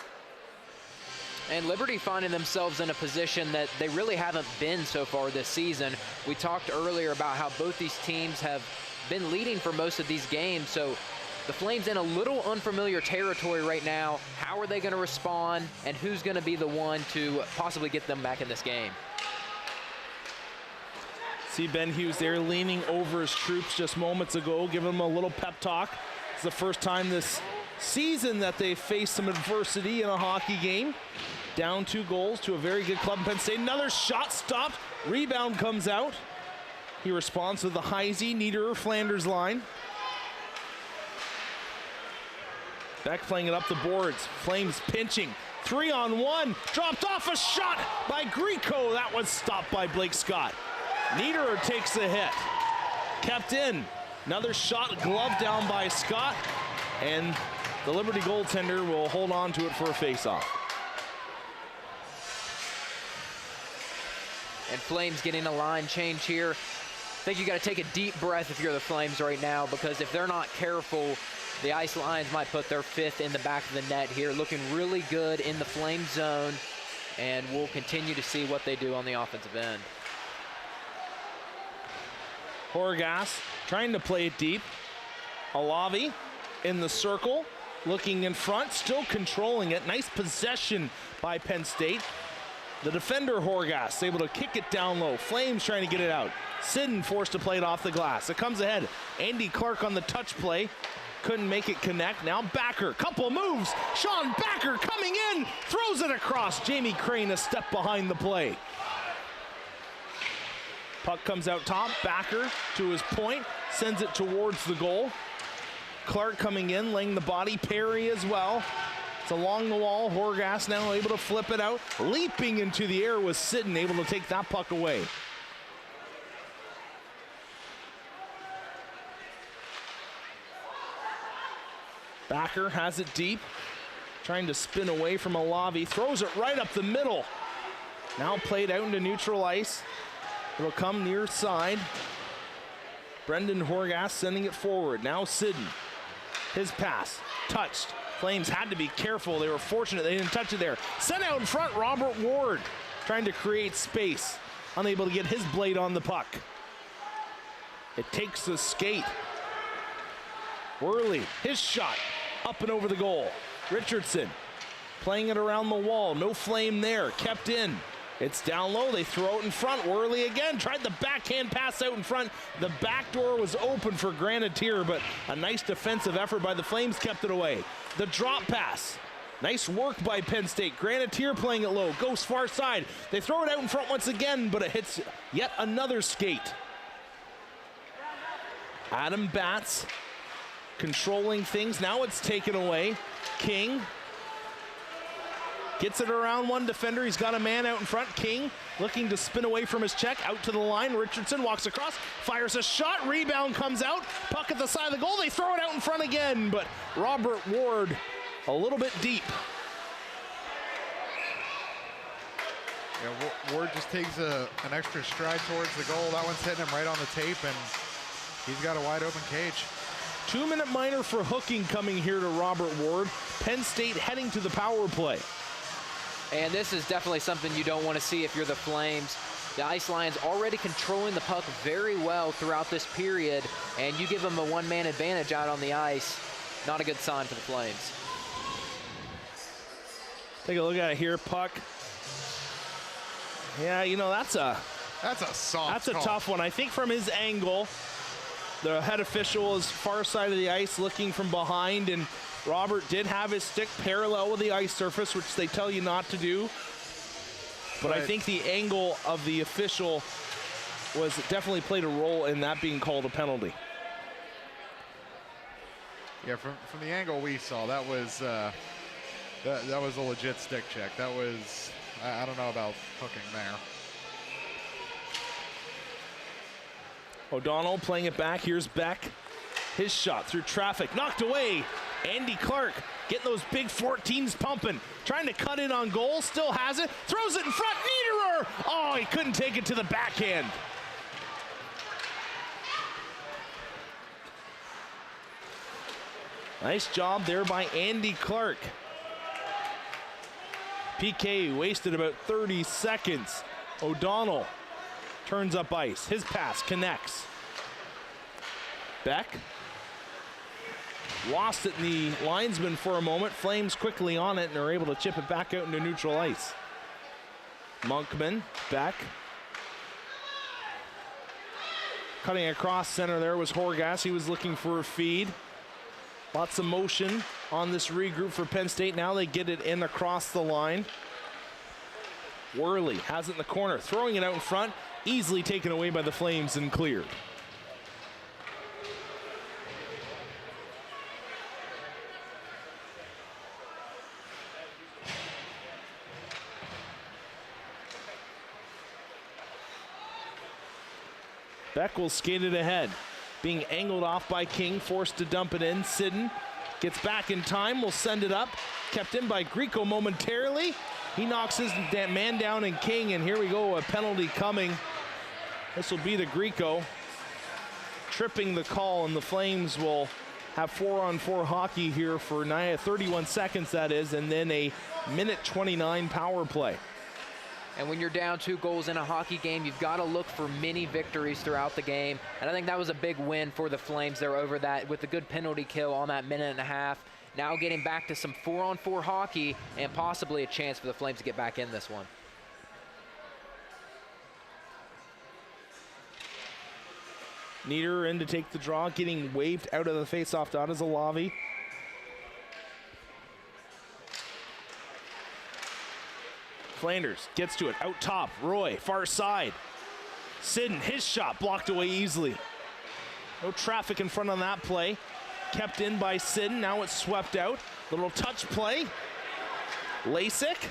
And Liberty finding themselves in a position that they really haven't been so far this season. We talked earlier about how both these teams have been leading for most of these games, so the Flames in a little unfamiliar territory right now. How are they going to respond, and who's going to be the one to possibly get them back in this game? See Ben Hughes there leaning over his troops just moments ago, giving them a little pep talk. It's the first time this season that they faced some adversity in a hockey game. Down 2 goals to a very good club in Penn State. Another shot stopped. Rebound comes out. He responds to the Heisey, Niederer, Flanders line. Beck playing it up the boards. Flames pinching. 3-on-1. Dropped off a shot by Grieco. That was stopped by Blake Scott. Niederer takes the hit. Kept in. Another shot gloved down by Scott. And the Liberty goaltender will hold on to it for a face-off. And Flames getting a line change here. I think you got to take a deep breath if you're the Flames right now, because if they're not careful, the Ice Lions might put their 5th in the back of the net here. Looking really good in the Flame zone, and we'll continue to see what they do on the offensive end. Horgas trying to play it deep. Alavi in the circle, looking in front, still controlling it. Nice possession by Penn State. The defender Horgas able to kick it down low. Flames trying to get it out. Sidden forced to play it off the glass. It comes ahead. Andy Clark on the touch play. Couldn't make it connect. Now Backer, couple moves. Sean Backer coming in, throws it across. Jamie Crane a step behind the play. Puck comes out top. Backer to his point, sends it towards the goal. Clark coming in, laying the body. Perry as well. It's along the wall. Horgas now able to flip it out. Leaping into the air was Sidden, able to take that puck away. Backer has it deep, trying to spin away from Alavi, throws it right up the middle. Now played out into neutral ice. It'll come near side. Brendan Horgas sending it forward. Now Sidden, his pass, touched. Flames had to be careful. They were fortunate they didn't touch it there. Sent out in front, Robert Ward, trying to create space. Unable to get his blade on the puck. It takes the skate. Worley, his shot, up and over the goal. Richardson playing it around the wall. No flame there, kept in. It's down low, they throw it in front. Worley again, tried the backhand pass out in front. The back door was open for Grenadier, but a nice defensive effort by the Flames kept it away. The drop pass, nice work by Penn State. Grenadier playing it low, goes far side. They throw it out in front once again, but it hits yet another skate. Adam Batts controlling things, now it's taken away. King gets it around one defender. He's got a man out in front. King looking to spin away from his check. Out to the line. Richardson walks across, fires a shot. Rebound comes out. Puck at the side of the goal. They throw it out in front again, but Robert Ward a little bit deep. Yeah, Ward just takes an extra stride towards the goal. That one's hitting him right on the tape, and he's got a wide open cage. 2-minute minor for hooking coming here to Robert Ward. Penn State heading to the power play. And this is definitely something you don't want to see if you're the Flames. The Ice Lions already controlling the puck very well throughout this period, and you give them a one-man advantage out on the ice. Not a good sign for the Flames. Take a look at it here, puck. Yeah, you know, that's a soft call. tough one. I think from his angle, the head official is far side of the ice looking from behind, and Robert did have his stick parallel with the ice surface, which they tell you not to do. But I think the angle of the official definitely played a role in that being called a penalty. Yeah, from the angle we saw, that was that was a legit stick check. That was, I don't know about hooking there. O'Donnell playing it back. Here's Beck. His shot through traffic, knocked away. Andy Clark getting those big 14s pumping, trying to cut in on goal, still has it, throws it in front, Niederer! Oh, he couldn't take it to the backhand. Nice job there by Andy Clark. PK wasted about 30 seconds. O'Donnell turns up ice. His pass connects. Beck lost it in the linesman for a moment. Flames quickly on it and are able to chip it back out into neutral ice. Monkman, Beck. Cutting across center there was Horgas. He was looking for a feed. Lots of motion on this regroup for Penn State. Now they get it in across the line. Worley has it in the corner, throwing it out in front. Easily taken away by the Flames and cleared. Beck will skate it ahead. Being angled off by King, forced to dump it in. Sidden gets back in time, will send it up. Kept in by Grieco momentarily. He knocks his man down in King, and here we go, a penalty coming. This will be the Grieco. Tripping the call, and the Flames will have 4-on-4 hockey here for 31 seconds, that is, and then a minute 29 power play. And when you're down 2 goals in a hockey game, you've got to look for many victories throughout the game. And I think that was a big win for the Flames. They're over that with a good penalty kill on that minute and a half. Now getting back to some 4-on-4 hockey and possibly a chance for the Flames to get back in this one. Niederer in to take the draw, getting waved out of the faceoff dot as Alavi. Flanders gets to it, out top, Roy, far side. Sidden, his shot blocked away easily. No traffic in front on that play. Kept in by Sidden, now it's swept out. Little touch play. Lasik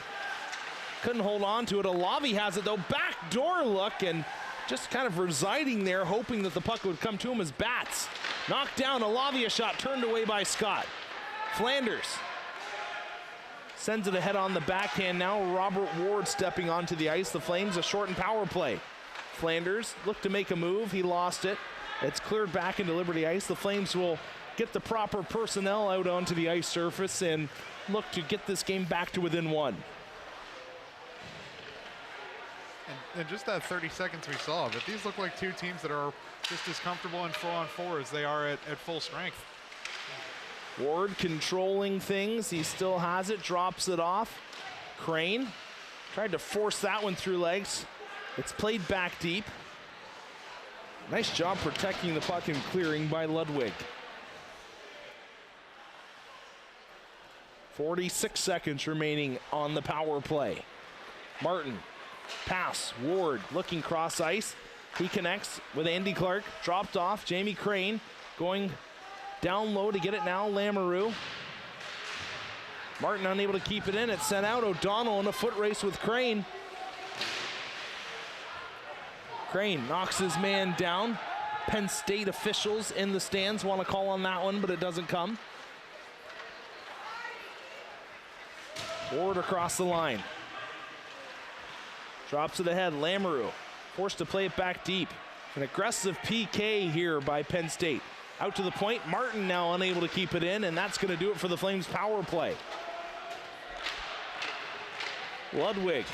couldn't hold on to it. Alavi has it though, backdoor look, and just kind of residing there, hoping that the puck would come to him as Bats. Knocked down, Alavi a shot turned away by Scott. Flanders sends it ahead on the backhand now. Robert Ward stepping onto the ice. The Flames a shortened power play. Flanders looked to make a move. He lost it. It's cleared back into Liberty Ice. The Flames will get the proper personnel out onto the ice surface and look to get this game back to within 1. And just that 30 seconds we saw, but these look like two teams that are just as comfortable in 4-on-4 as they are at full strength. Ward controlling things. He still has it, drops it off. Crane tried to force that one through legs. It's played back deep. Nice job protecting the puck and clearing by Ludwig. 46 seconds remaining on the power play. Martin, pass, Ward looking cross ice. He connects with Andy Clark, dropped off. Jamie Crane going down low to get it now, Lamoureux. Martin unable to keep it in, it's sent out. O'Donnell in a foot race with Crane. Crane knocks his man down. Penn State officials in the stands want to call on that one, but it doesn't come. Ward across the line. Drops it ahead, Lamoureux forced to play it back deep. An aggressive PK here by Penn State. Out to the point, Martin now unable to keep it in, and that's going to do it for the Flames power play. Ludwig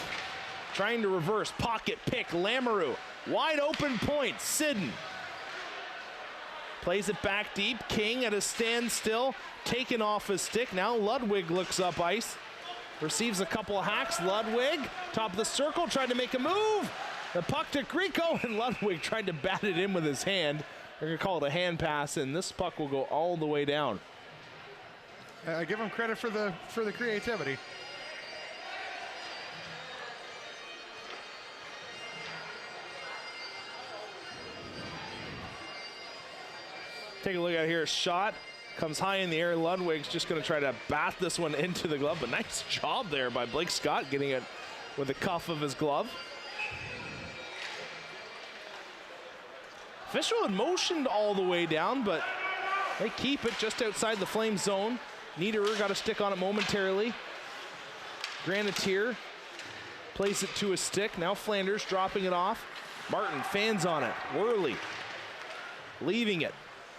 trying to reverse, pocket pick, Lamoureux. Wide open point, Sidden. Plays it back deep, King at a standstill, taken off his stick. Now Ludwig looks up ice. Receives a couple of hacks. Ludwig, top of the circle, tried to make a move. The puck to Grieco, and Ludwig tried to bat it in with his hand. They're going to call it a hand pass, and this puck will go all the way down. I give him credit for the creativity. Take a look at here. Shot comes high in the air. Ludwig's just going to try to bat this one into the glove, but nice job there by Blake Scott getting it with the cuff of his glove. Official had motioned all the way down, but they keep it just outside the Flame zone. Niederer got a stick on it momentarily. Granatier plays it to his stick. Now Flanders dropping it off. Martin fans on it. Worley leaving it.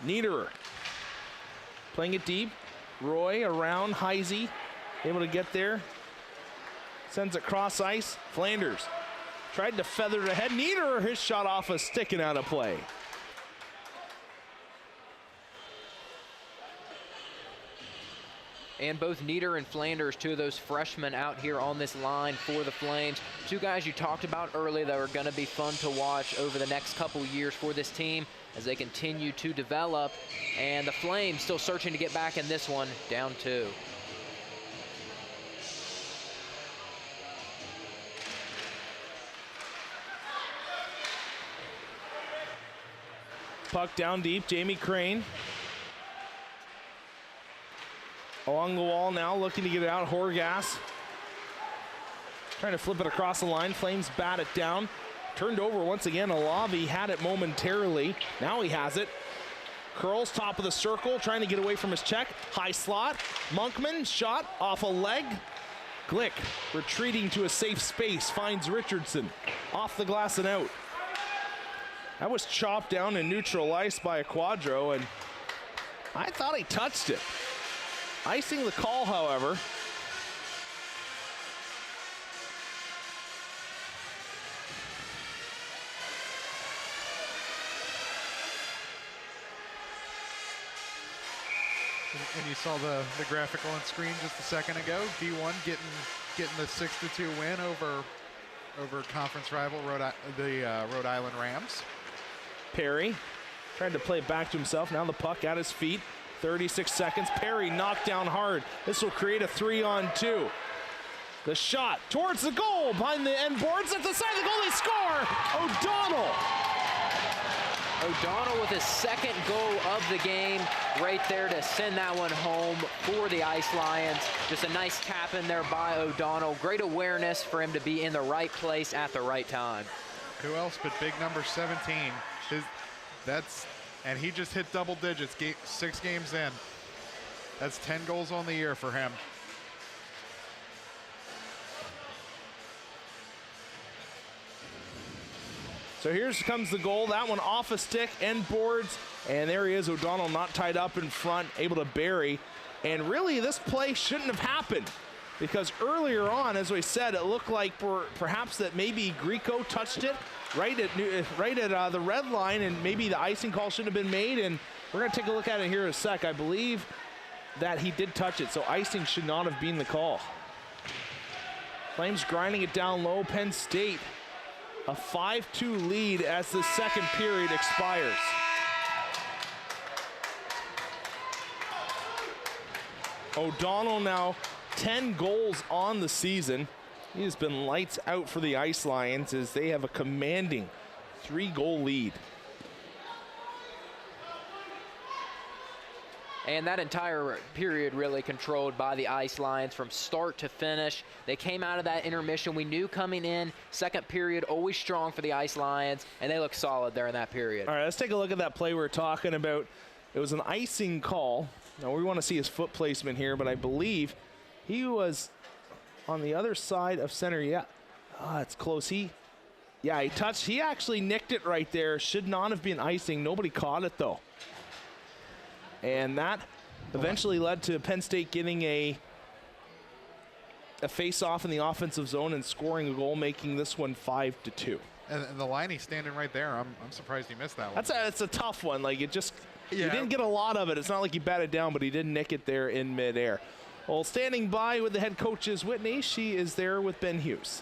Niederer playing it deep. Roy around. Heisey able to get there. Sends it cross ice. Flanders tried to feather it ahead. Niederer, his shot off a stick and out of play. And both Niederer and Flanders, two of those freshmen out here on this line for the Flames. Two guys you talked about earlier that are going to be fun to watch over the next couple years for this team as they continue to develop. And the Flames still searching to get back in this one, down 2. Puck down deep, Jamie Crane. Along the wall now, looking to get it out, Horgas. Trying to flip it across the line, Flames bat it down. Turned over once again, Alavi had it momentarily. Now he has it. Curls top of the circle, trying to get away from his check. High slot, Monkman, shot off a leg. Glick retreating to a safe space, finds Richardson. Off the glass and out. That was chopped down and neutral ice by a Quadro, and I thought he touched it. Icing the call, however. And you saw the graphical on screen just a second ago. D1 getting the 6-2 win over conference rival Rhode Island Rams. Perry tried to play it back to himself. Now the puck at his feet. 36 seconds. Perry knocked down hard. This will create a 3-on-2. The shot towards the goal behind the end boards. At the side of the goal, they score. O'Donnell. O'Donnell with his second goal of the game right there to send that one home for the Ice Lions. Just a nice tap in there by O'Donnell. Great awareness for him to be in the right place at the right time. Who else but big number 17? And he just hit double digits, 6 games in. That's 10 goals on the year for him. So here comes the goal. That one off a stick, end boards, and there he is. O'Donnell not tied up in front, able to bury. And really, this play shouldn't have happened. because earlier on, as we said, it looked like perhaps that maybe Grieco touched it right at the red line, and maybe the icing call shouldn't have been made, and we're going to take a look at it here in a sec. I believe that he did touch it, so icing should not have been the call. Flames grinding it down low. Penn State, a 5-2 lead as the second period expires. O'Donnell now 10 goals on the season. He has been lights out for the Ice Lions as they have a commanding 3-goal lead. And that entire period really controlled by the Ice Lions from start to finish. They came out of that intermission. We knew coming in, second period, always strong for the Ice Lions, and they looked solid there in that period. All right, let's take a look at that play we were talking about. It was an icing call. Now, we want to see his foot placement here, but I believe he was on the other side of center. Yeah, it's close. He touched. He actually nicked it right there. Should not have been icing. Nobody caught it, though. And that eventually led to Penn State getting a face-off in the offensive zone and scoring a goal, making this one 5-2. And the line, he's standing right there. I'm surprised he missed that one. It's a tough one. Like, he didn't get a lot of it. It's not like he batted down, but he did nick it there in midair. Well, standing by with the head coach is Whitney. She is there with Ben Hughes.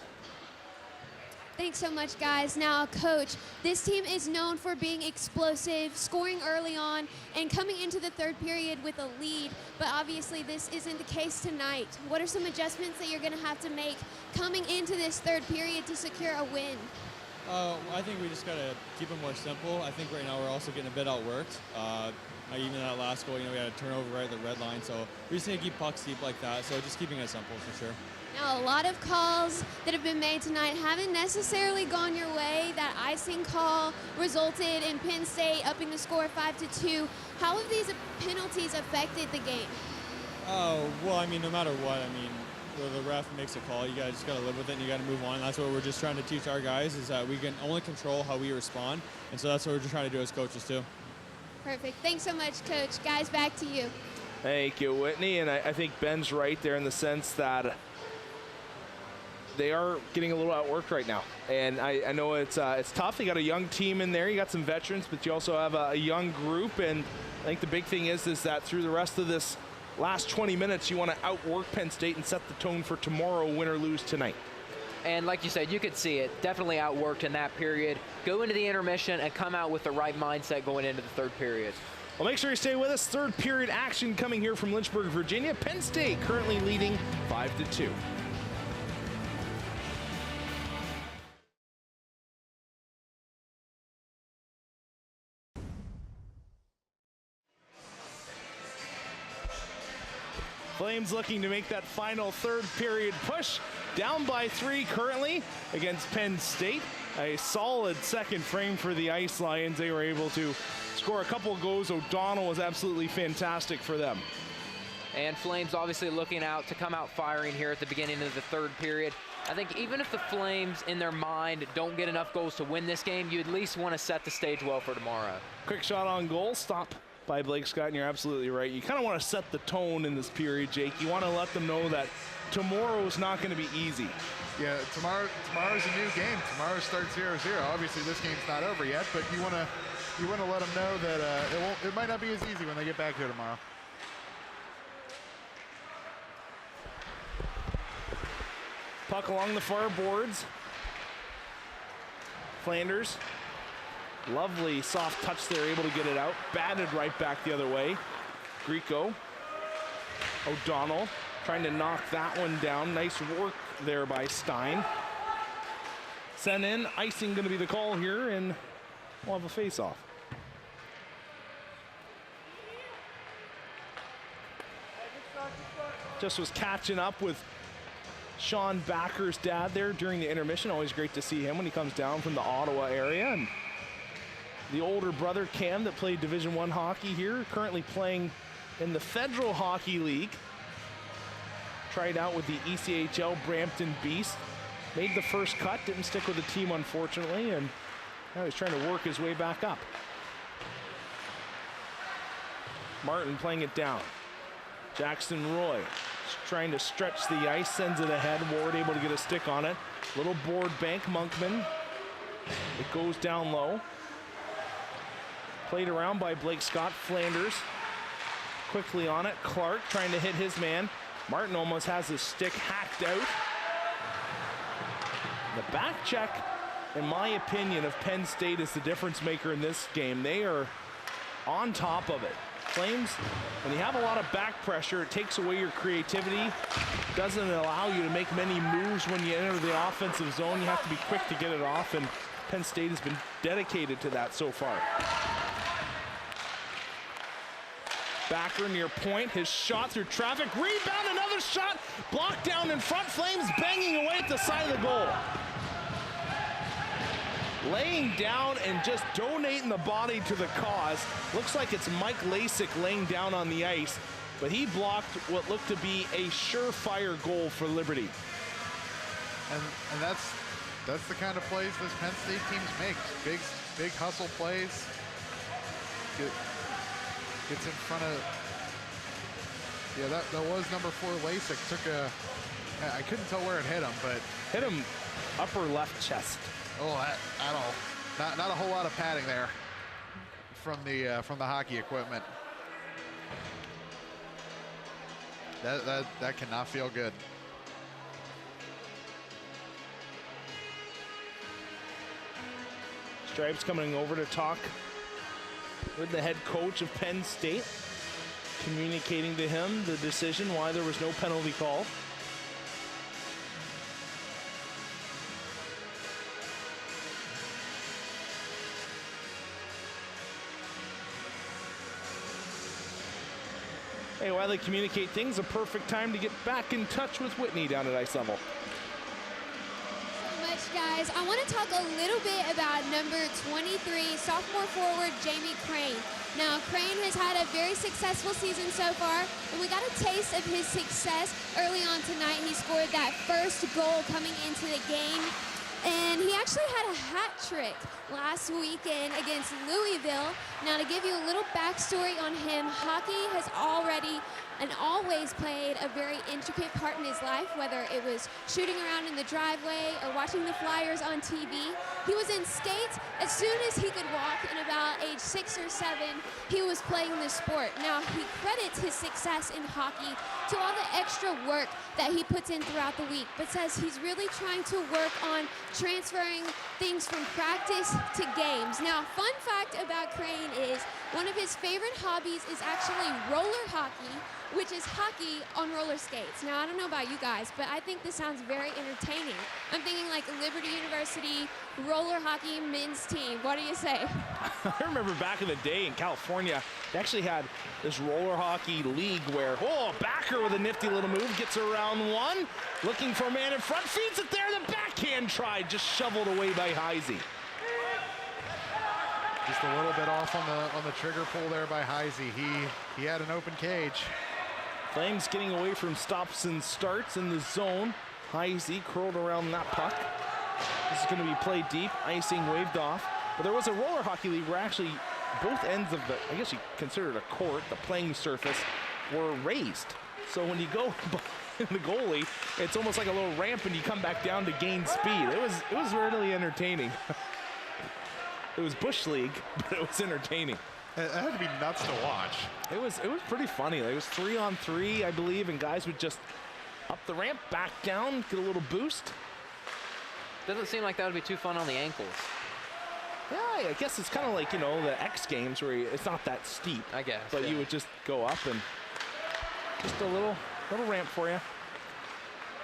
Thanks so much, guys. Now, Coach, this team is known for being explosive, scoring early on, and coming into the third period with a lead. But obviously, this isn't the case tonight. What are some adjustments that you're going to have to make coming into this third period to secure a win? I think we just got to keep it more simple. I think right now we're also getting a bit outworked. Even that last goal, we had a turnover right at the red line. So we just need to keep pucks deep like that. So just keeping it simple for sure. Now, a lot of calls that have been made tonight haven't necessarily gone your way. That icing call resulted in Penn State upping the score 5-2. How have these penalties affected the game? Well, no matter what, where the ref makes a call, you guys just got to live with it and you got to move on. And that's what we're just trying to teach our guys, is that we can only control how we respond. And so that's what we're just trying to do as coaches too. Perfect. Thanks so much, Coach. Guys, back to you. Thank you, Whitney. And I think Ben's right there in the sense that they are getting a little outworked right now. And I know it's tough. You got a young team in there. You got some veterans, but you also have a young group. And I think the big thing is that through the rest of this last 20 minutes, you want to outwork Penn State and set the tone for tomorrow, win or lose tonight. And like you said, you could see it. Definitely outworked in that period. Go into the intermission and come out with the right mindset going into the third period. Well, make sure you stay with us. Third period action coming here from Lynchburg, Virginia. Penn State currently leading 5-2. Flames looking to make that final third period push. Down by 3 currently against Penn State. A solid second frame for the Ice Lions. They were able to score a couple of goals. O'Donnell was absolutely fantastic for them. And Flames obviously looking out to come out firing here at the beginning of the third period. I think even if the Flames in their mind don't get enough goals to win this game, you at least want to set the stage well for tomorrow. Quick shot on goal, stop by Blake Scott, and you're absolutely right. You kind of want to set the tone in this period, Jake. You want to let them know that tomorrow is not going to be easy. Yeah, tomorrow's a new game. Tomorrow starts 0-0. Obviously, this game's not over yet, but you want to let them know that it might not be as easy when they get back here tomorrow. Puck along the far boards. Flanders. Lovely soft touch there, able to get it out. Batted right back the other way. Grieco. O'Donnell trying to knock that one down. Nice work there by Stein. Sent in. Icing going to be the call here, and we'll have a face-off. Just was catching up with Sean Backer's dad there during the intermission. Always great to see him when he comes down from the Ottawa area. And the older brother, Cam, that played Division I hockey here, currently playing in the Federal Hockey League. Tried out with the ECHL Brampton Beast. Made the first cut, didn't stick with the team, unfortunately, and now he's trying to work his way back up. Martin playing it down. Jackson Roy trying to stretch the ice, sends it ahead. Ward able to get a stick on it. Little board bank, Monkman. It goes down low. Played around by Blake Scott. Flanders quickly on it. Clark trying to hit his man. Martin almost has his stick hacked out. The back check, in my opinion, of Penn State is the difference maker in this game. They are on top of it. Flames, when you have a lot of back pressure, it takes away your creativity. Doesn't allow you to make many moves when you enter the offensive zone. You have to be quick to get it off, and Penn State has been dedicated to that so far. Backer near point, his shot through traffic, rebound, another shot, blocked down in front. Flames banging away at the side of the goal. Laying down and just donating the body to the cause. Looks like it's Mike Lasik laying down on the ice, but he blocked what looked to be a surefire goal for Liberty. And that's the kind of plays this Penn State teams make. Big hustle plays. Gets in front of, yeah, that was number 4 Lasik. I couldn't tell where it hit him, but hit him upper left chest. Oh, not a whole lot of padding there from the hockey equipment. That cannot feel good. Stripes coming over to talk with the head coach of Penn State, communicating to him the decision why there was no penalty call. Hey, while they communicate things, a perfect time to get back in touch with Whitney down at ice level. Guys, I want to talk a little bit about number 23, sophomore forward Jamie Crane. Now, Crane has had a very successful season so far, and we got a taste of his success early on tonight. He scored that first goal coming into the game, and he actually had a hat trick last weekend against Louisville. Now, to give you a little backstory on him, hockey has already and always played a very intricate part in his life, whether it was shooting around in the driveway or watching the Flyers on TV. He was in skates as soon as he could walk, and about age 6 or 7, he was playing the sport. Now, he credits his success in hockey to all the extra work that he puts in throughout the week, but says he's really trying to work on transferring things from practice to games. Now, fun fact about Crane is one of his favorite hobbies is actually roller hockey, which is hockey on roller skates. Now, I don't know about you guys, but I think this sounds very entertaining. I'm thinking like Liberty University roller hockey men's team. What do you say? I remember back in the day in California, they actually had this roller hockey league where, backer with a nifty little move, gets around one, looking for a man in front, feeds it there, the backhand try, just shoveled away by Heisey. Just a little bit off on the trigger pull there by Heisey. He had an open cage. Flames getting away from stops and starts in the zone. Heisey curled around that puck. This is going to be played deep. Icing waved off. But there was a roller hockey league where actually both ends of the, I guess you consider it a court, the playing surface, were raised. So when you go in the goalie, it's almost like a little ramp and you come back down to gain speed. It was really entertaining. It was Bush League, but it was entertaining. It had to be nuts to watch. It was pretty funny. It was 3-on-3, I believe, and guys would just up the ramp, back down, get a little boost. Doesn't seem like that would be too fun on the ankles. Yeah, I guess it's kind of like, the X Games where it's not that steep. I guess. But you would just go up and just a little ramp for you.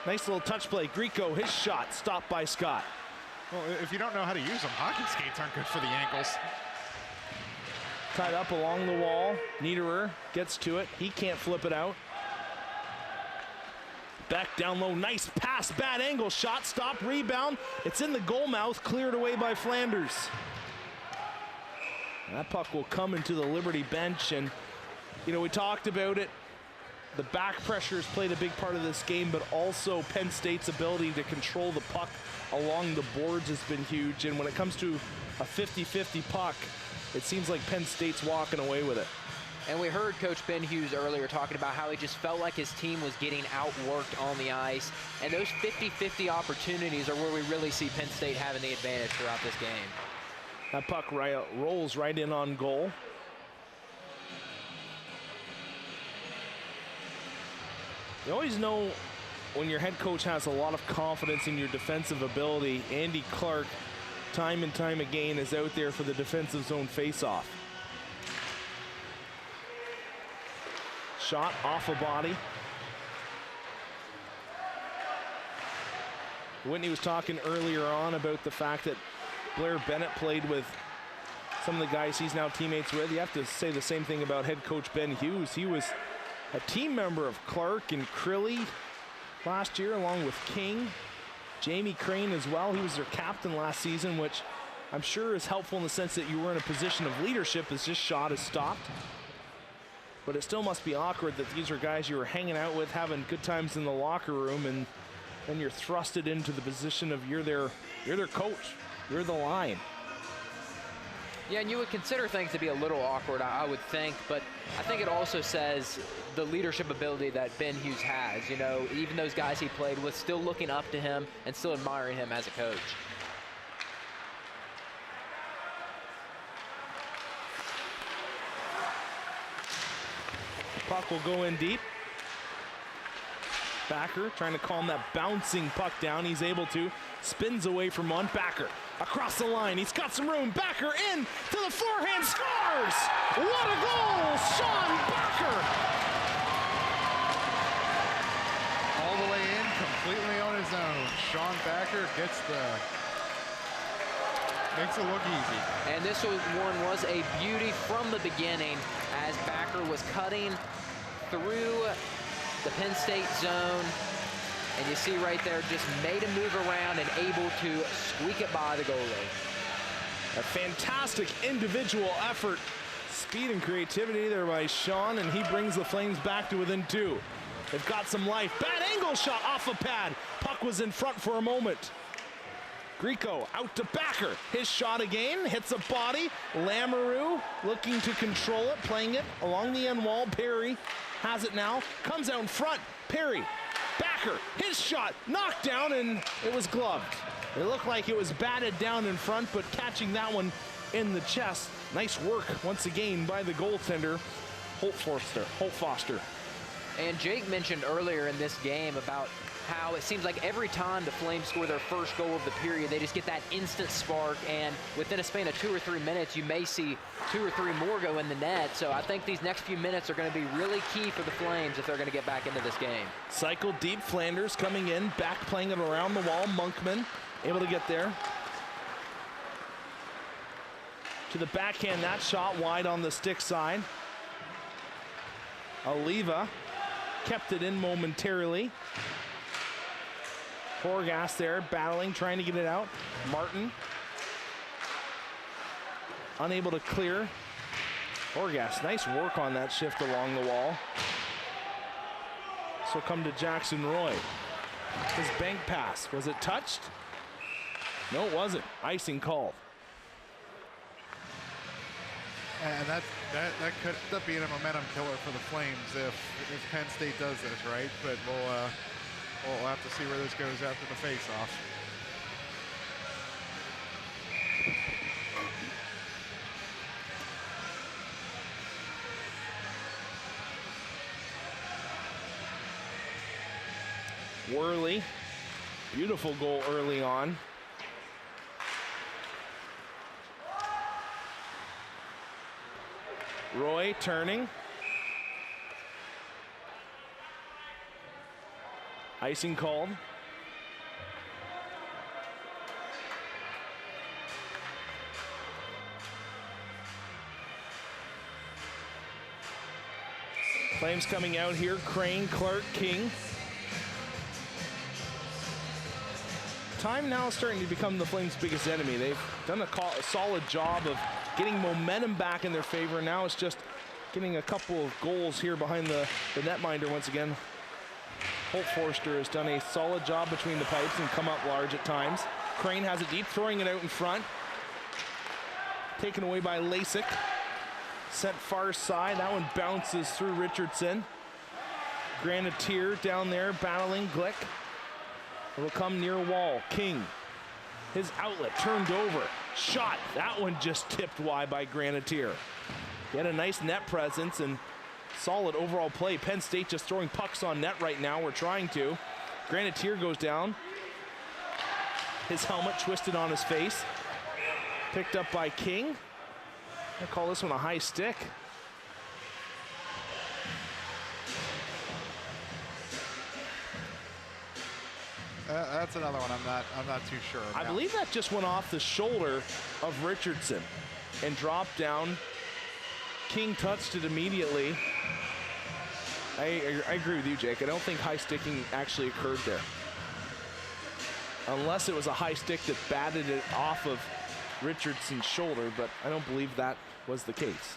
Nice little touch play. Grieco, his shot stopped by Scott. Well, if you don't know how to use them, hockey skates aren't good for the ankles. Tied up along the wall. Niederer gets to it. He can't flip it out. Back down low. Nice pass. Bad angle. Shot. Stop. Rebound. It's in the goal mouth. Cleared away by Flanders. And that puck will come into the Liberty bench. And, we talked about it. The back pressure has played a big part of this game, but also Penn State's ability to control the puck along the boards has been huge. And when it comes to a 50-50 puck, it seems like Penn State's walking away with it. And we heard Coach Ben Hughes earlier talking about how he just felt like his team was getting outworked on the ice. And those 50-50 opportunities are where we really see Penn State having the advantage throughout this game. That puck rolls right in on goal. You always know when your head coach has a lot of confidence in your defensive ability. Andy Clark, time and time again, is out there for the defensive zone faceoff. Shot off a body. Whitney was talking earlier on about the fact that Blair Bennett played with some of the guys he's now teammates with. You have to say the same thing about head coach Ben Hughes. He was a team member of Clark and Crilly last year, along with King. Jamie Crane as well. He was their captain last season, which I'm sure is helpful in the sense that you were in a position of leadership as this shot is stopped. But it still must be awkward that these are guys you were hanging out with, having good times in the locker room, and then you're thrusted into the position of you're their coach, you're the line. Yeah, and you would consider things to be a little awkward, I would think, but I think it also says the leadership ability that Ben Hughes has. You know, even those guys he played with still looking up to him and still admiring him as a coach. Puck will go in deep. Backer trying to calm that bouncing puck down. He's able to. Spins away from one. Backer across the line. He's got some room. Backer in to the forehand. Scores! What a goal! Sean Backer! All the way in, completely on his own. Sean Backer makes it look easy. And this one was a beauty from the beginning as Backer was cutting through the Penn State zone. And you see right there, just made a move around and able to squeak it by the goalie. A fantastic individual effort. Speed and creativity there by Sean, and he brings the Flames back to within 2. They've got some life. Bad angle shot off a pad. Puck was in front for a moment. Grieco out to Backer. His shot again, hits a body. Lamoureux looking to control it, playing it along the end wall. Perry has it now, comes out in front. Perry, Backer, his shot, knocked down, and it was gloved. It looked like it was batted down in front, but catching that one in the chest. Nice work once again by the goaltender, Holt Foster. And Jake mentioned earlier in this game about how it seems like every time the Flames score their first goal of the period, they just get that instant spark, and within a span of 2 or 3 minutes, you may see 2 or 3 more go in the net. So I think these next few minutes are going to be really key for the Flames if they're going to get back into this game. Cycle deep, Flanders coming in, back playing it around the wall. Monkman able to get there. To the backhand, that shot wide on the stick side. Oliva kept it in momentarily. Horgas there, battling, trying to get it out. Martin, unable to clear. Horgas, nice work on that shift along the wall. This will come to Jackson Roy. His bank pass, was it touched? No, it wasn't. Icing called. And that could end up being a momentum killer for the Flames if Penn State does this, right? But we'll have to see where this goes after the face-off. Worley, beautiful goal early on. Roy turning. Icing called. Flames coming out here. Crane, Clark, King. Time now is starting to become the Flames' biggest enemy. They've done a solid job of getting momentum back in their favor. Now it's just getting a couple of goals here behind the netminder once again. Holt Forster has done a solid job between the pipes and come up large at times. Crane has it deep, throwing it out in front. Taken away by Lasik. Sent far side. That one bounces through Richardson. Granatier down there battling Glick. It'll come near wall. King. His outlet turned over. Shot. That one just tipped wide by Granatier. He had a nice net presence and solid overall play. Penn State just throwing pucks on net right now. We're trying to. Granatier goes down. His helmet twisted on his face. Picked up by King. I call this one a high stick. That's another one I'm not too sure about. I believe that just went off the shoulder of Richardson and dropped down. King touched it immediately. I agree with you, Jake. I don't think high sticking actually occurred there. Unless it was a high stick that batted it off of Richardson's shoulder, but I don't believe that was the case.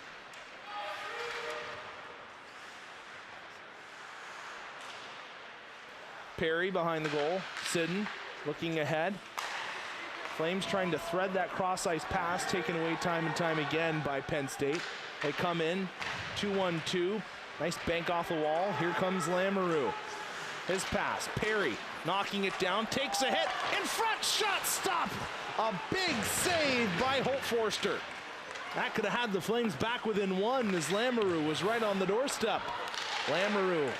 Perry behind the goal. Sidden looking ahead. Flames trying to thread that cross-ice pass, taken away time and time again by Penn State. They come in, 2-1-2. Nice bank off the wall. Here comes Lamoureux. His pass, Perry knocking it down, takes a hit, in front, shot, stop! A big save by Holtforster. That could have had the Flames back within one as Lamoureux was right on the doorstep. Lamoureux,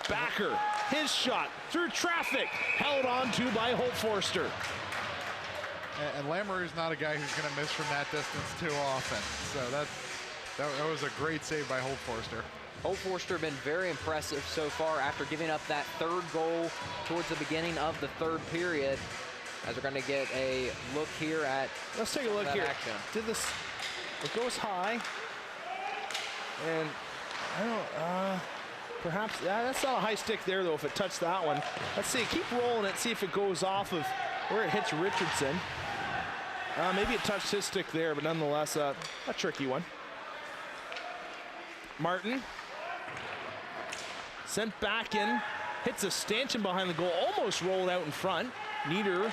backer, his shot through traffic, held on to by Holtforster. And Lamoureux's not a guy who's going to miss from that distance too often. So that was a great save by Holtforster. Holtforster have been very impressive so far after giving up that third goal towards the beginning of the third period. As we're going to get a look here at. Let's take a look here. Action. Did this? It goes high, and I don't. Perhaps that's not a high stick there though. If it touched that one, let's see. Keep rolling it. See if it goes off of where it hits Richardson. Maybe it touched his stick there, but nonetheless, a tricky one. Martin sent back in, hits a stanchion behind the goal, almost rolled out in front. Nieder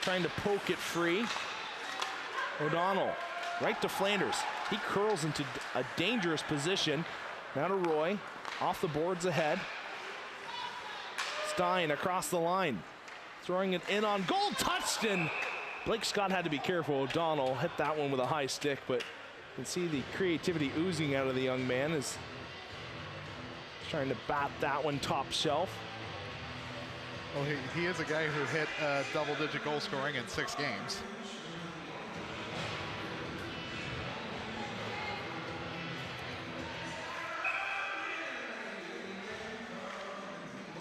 trying to poke it free. O'Donnell right to Flanders. He curls into a dangerous position. Now to Roy, off the boards ahead. Stein across the line, throwing it in on goal, touched, and Blake Scott had to be careful. O'Donnell hit that one with a high stick, but you can see the creativity oozing out of the young man as trying to bat that one top shelf. Well, he is a guy who hit double-digit goal scoring in 6 games.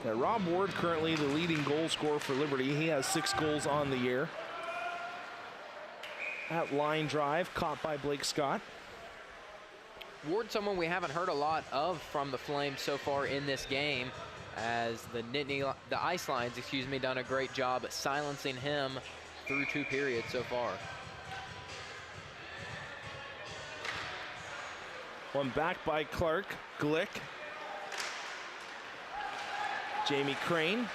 Now, Rob Ward currently the leading goal scorer for Liberty. He has 6 goals on the year. That line drive caught by Blake Scott. Ward, someone we haven't heard a lot of from the Flames so far in this game, as the ice lines, done a great job at silencing him through 2 periods so far. One back by Clark, Glick. Jamie Crane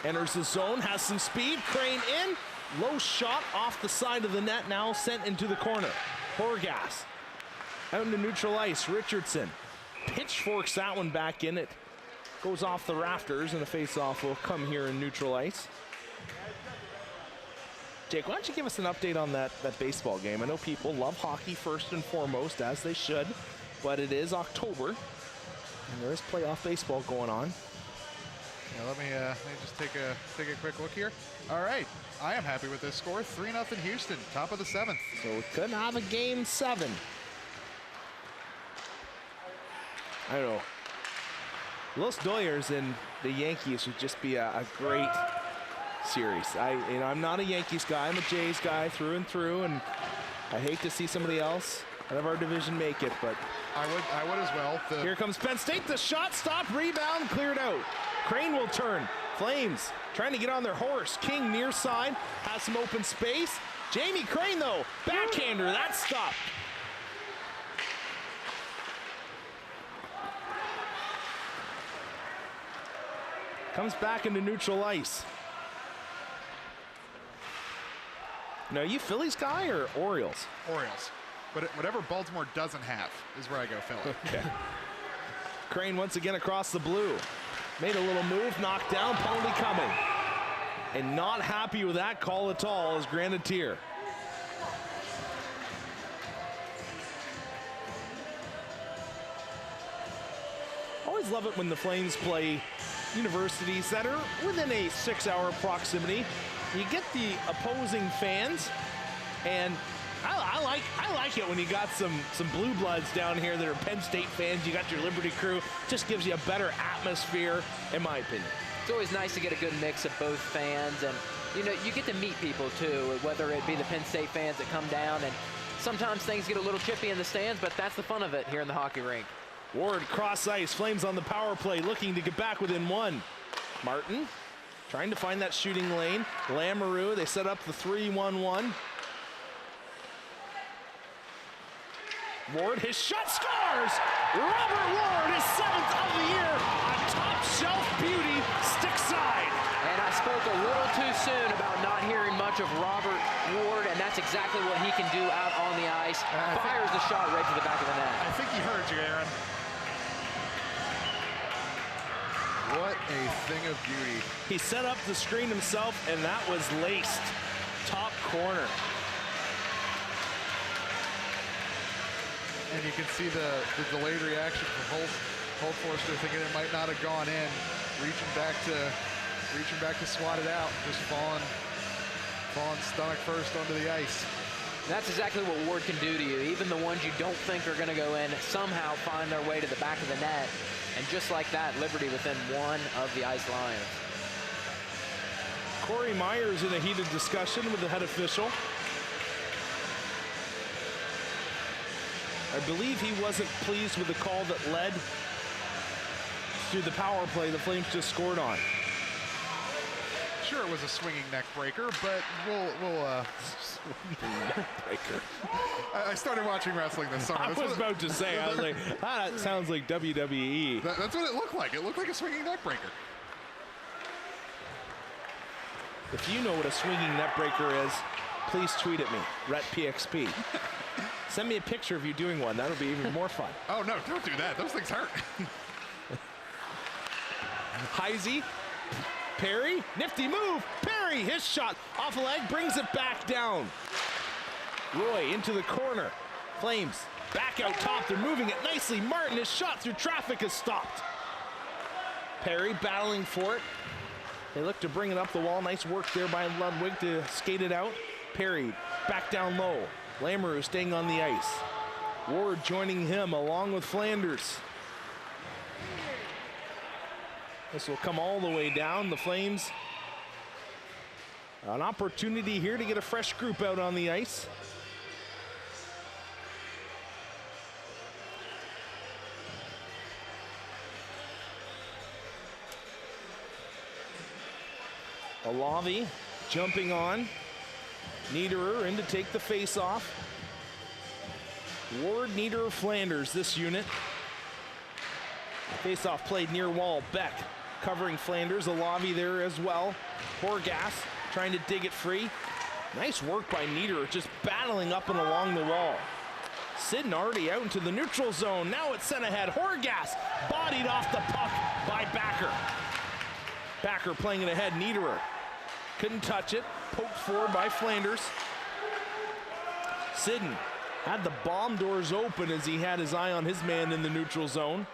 enters the zone, has some speed. Crane in, low shot off the side of the net, now sent into the corner. Horgas out into neutral ice. Richardson pitchforks that one back in. It goes off the rafters, and the face-off will come here in neutral ice. Jake, why don't you give us an update on that baseball game? I know people love hockey first and foremost, as they should, but it is October, and there is playoff baseball going on. Yeah, let me just take a quick look here. All right, I am happy with this score. 3-0 Houston, top of the 7th. So we could have a game 7. I don't know. Los Doyers and the Yankees would just be a great series. I'm not a Yankees guy. I'm a Jays guy through and through, and I hate to see somebody else out of our division make it, but I would as well. Here comes Penn State. The shot stopped, rebound, cleared out. Crane will turn. Flames trying to get on their horse. King near side, has some open space. Jamie Crane though, backhander, that's stopped. Comes back into neutral ice. Now, are you Phillies guy or Orioles? Orioles. But whatever Baltimore doesn't have is where I go Philly. Okay. Crane once again across the blue. Made a little move, knocked down, penalty coming. And not happy with that call at all is Granatier. Always love it when the Flames play universities that are within a 6-hour proximity. You get the opposing fans, and I like it when you got some blue bloods down here that are Penn State fans. You got your Liberty crew. Just gives you a better atmosphere, in my opinion. It's always nice to get a good mix of both fans, and you know, you get to meet people too, whether it be the Penn State fans that come down, and sometimes things get a little chippy in the stands, but that's the fun of it here in the hockey rink. Ward cross ice, Flames on the power play, looking to get back within one. Martin trying to find that shooting lane. Lamoureux, they set up the 3-1-1. Ward, his shot scores! Robert Ward, his 7th of the year, a top shelf beauty, stick side. And I spoke a little too soon about not hearing much of Robert Ward, and that's exactly what he can do out on the ice. Fires the shot right to the back of the net. I think he heard you, Aaron. What a thing of beauty. He set up the screen himself, and that was laced. Top corner. And you can see the delayed reaction from Holtforster, thinking it might not have gone in, reaching back to swat it out, just falling stomach first onto the ice. That's exactly what Ward can do to you. Even the ones you don't think are going to go in somehow find their way to the back of the net. And just like that, Liberty within one of the ice lines. Corey Myers in a heated discussion with the head official. I believe he wasn't pleased with the call that led to the power play the Flames just scored on. Sure, it was a swinging neck breaker, but we'll Swinging neck breaker. I started watching wrestling this summer. I was about to say, I was like, that sounds like WWE. That's what it looked like. It looked like a swinging neck breaker. If you know what a swinging net breaker is, please tweet at me, RetPXP. Send me a picture of you doing one. That'll be even more fun. Oh, no, don't do that. Those things hurt. Heisey, Perry, nifty move. Perry, his shot off a leg, brings it back down. Roy into the corner. Flames back out top. They're moving it nicely. Martin, his shot through traffic is stopped. Perry battling for it. They look to bring it up the wall. Nice work there by Ludwig to skate it out. Perry back down low. Lamoureux staying on the ice. Ward joining him along with Flanders. This will come all the way down. The Flames, an opportunity here to get a fresh group out on the ice. Alavi jumping on. Niederer in to take the face off. Ward, Niederer, Flanders, this unit. Face-off played near wall. Beck covering Flanders. Alavi there as well. Horgas trying to dig it free. Nice work by Niederer, just battling up and along the wall. Sidden already out into the neutral zone. Now it's sent ahead. Horgas bodied off the puck by Backer. Backer playing it ahead. Niederer couldn't touch it. Poked forward by Flanders. Sidden had the bomb doors open as he had his eye on his man in the neutral zone.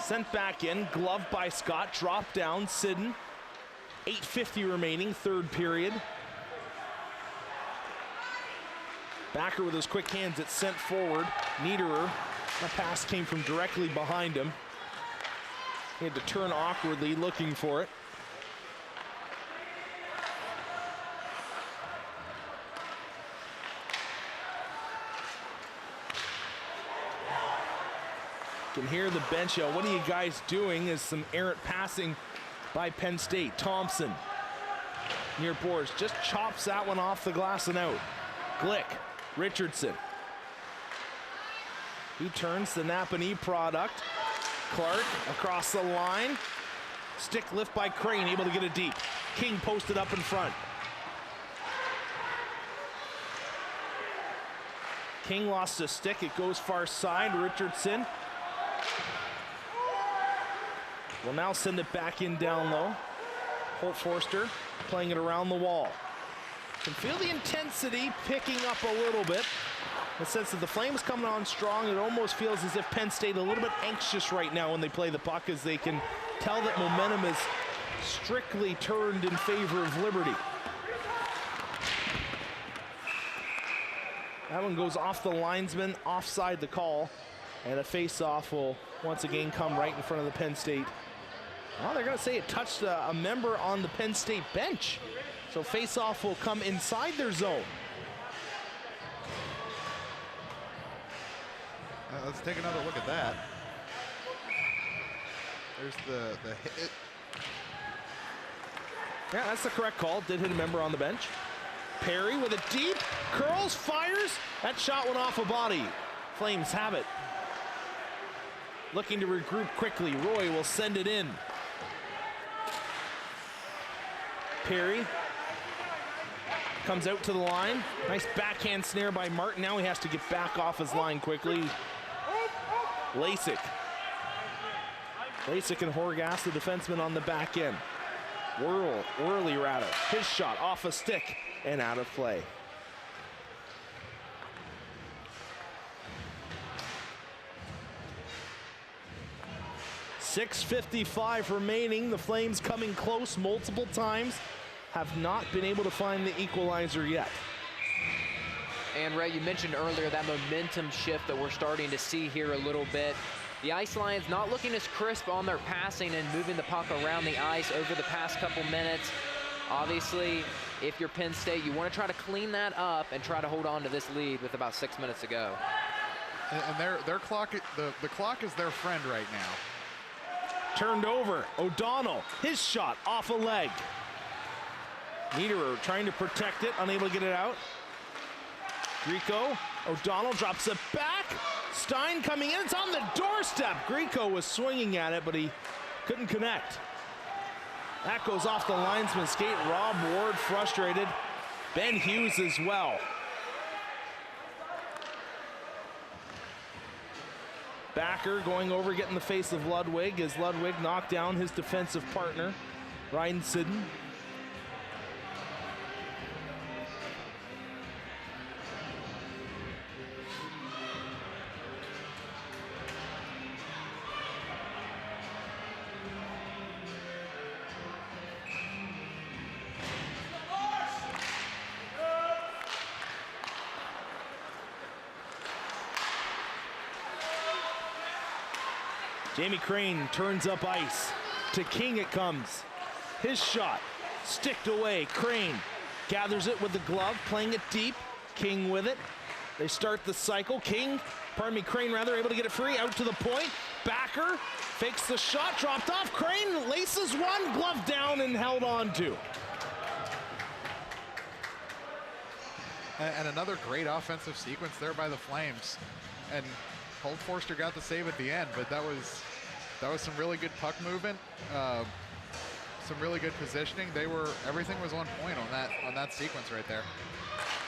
Sent back in, gloved by Scott, dropped down, Sidden. 8:50 remaining, third period. Backer with his quick hands, it's sent forward. Niederer, the pass came from directly behind him. He had to turn awkwardly looking for it. Can hear the bench yell, what are you guys doing? Is some errant passing by Penn State. Thompson near boards, just chops that one off the glass and out. Glick, Richardson. He turns the Napanee product. Clark across the line. Stick lift by Crane, able to get it deep. King posted up in front. King lost a stick. It goes far side. Richardson will now send it back in down low. Holt Forster playing it around the wall. Can feel the intensity picking up a little bit. In the sense that the Flames coming on strong, it almost feels as if Penn State a little bit anxious right now when they play the puck, as they can tell that momentum is strictly turned in favor of Liberty. That one goes off the linesman, offside the call, and a face-off will once again come right in front of the Penn State. Well, they're going to say it touched a member on the Penn State bench. So face-off will come inside their zone. Let's take another look at that. There's the hit. Yeah, that's the correct call. Did hit a member on the bench. Perry with it deep, curls, fires. That shot went off a body. Flames have it. Looking to regroup quickly. Roy will send it in. Perry comes out to the line. Nice backhand snare by Martin. Now he has to get back off his line quickly. Lasik and Horgas, the defenseman, on the back end. Worley rather. His shot off a stick and out of play. .6:55 remaining. The Flames coming close multiple times. Have not been able to find the equalizer yet. And Ray, you mentioned earlier that momentum shift that we're starting to see here a little bit. The Ice Lions not looking as crisp on their passing and moving the puck around the ice over the past couple minutes. Obviously, if you're Penn State, you want to try to clean that up and try to hold on to this lead with about 6 minutes to go. And their clock, the clock is their friend right now. Turned over. O'Donnell, his shot off a leg. Niederer trying to protect it, unable to get it out. Grieco, O'Donnell drops it back. Stein coming in, it's on the doorstep. Grieco was swinging at it, but he couldn't connect. That goes off the linesman's skate. Rob Ward frustrated. Ben Hughes as well. Backer going over, getting the face of Ludwig as Ludwig knocked down his defensive partner, Ryan Sidden. Jamie Crane turns up ice. To King it comes. His shot, sticked away. Crane gathers it with the glove, playing it deep. King with it. They start the cycle. Crane rather, able to get it free, out to the point. Backer fakes the shot, dropped off. Crane laces one, glove down and held on to. And another great offensive sequence there by the Flames. And Holt Forster got the save at the end, but that was some really good puck movement, some really good positioning. Everything was on point on that sequence right there.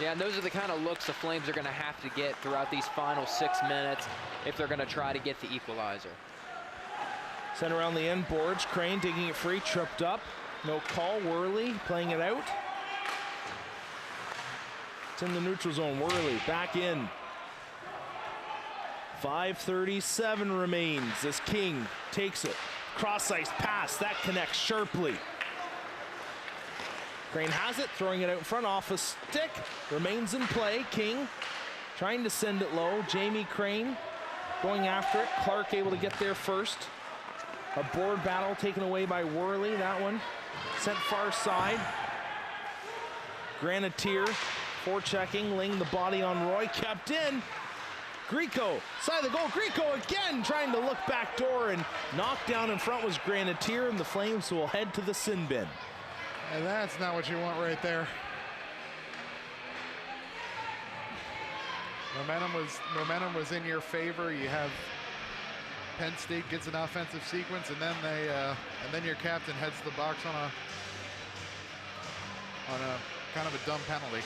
Yeah, and those are the kind of looks the Flames are going to have to get throughout these final 6 minutes if they're going to try to get the equalizer. Sent around the end boards. Crane taking it free, tripped up. No call. Worley playing it out. It's in the neutral zone. Worley back in. 5:37 remains as King takes it. Cross ice pass, that connects sharply. Crane has it, throwing it out in front off a stick. Remains in play. King trying to send it low. Jamie Crane going after it. Clark able to get there first. A board battle taken away by Worley. That one sent far side. Granatier forechecking, laying the body on Roy. Kept in. Grieco, side of the goal. Grieco again trying to look back door, and knocked down in front was Granatier, and the Flames will head to the sin bin. And that's not what you want right there. Momentum was in your favor. You have Penn State gets an offensive sequence, and then your captain heads to the box on a kind of a dumb penalty.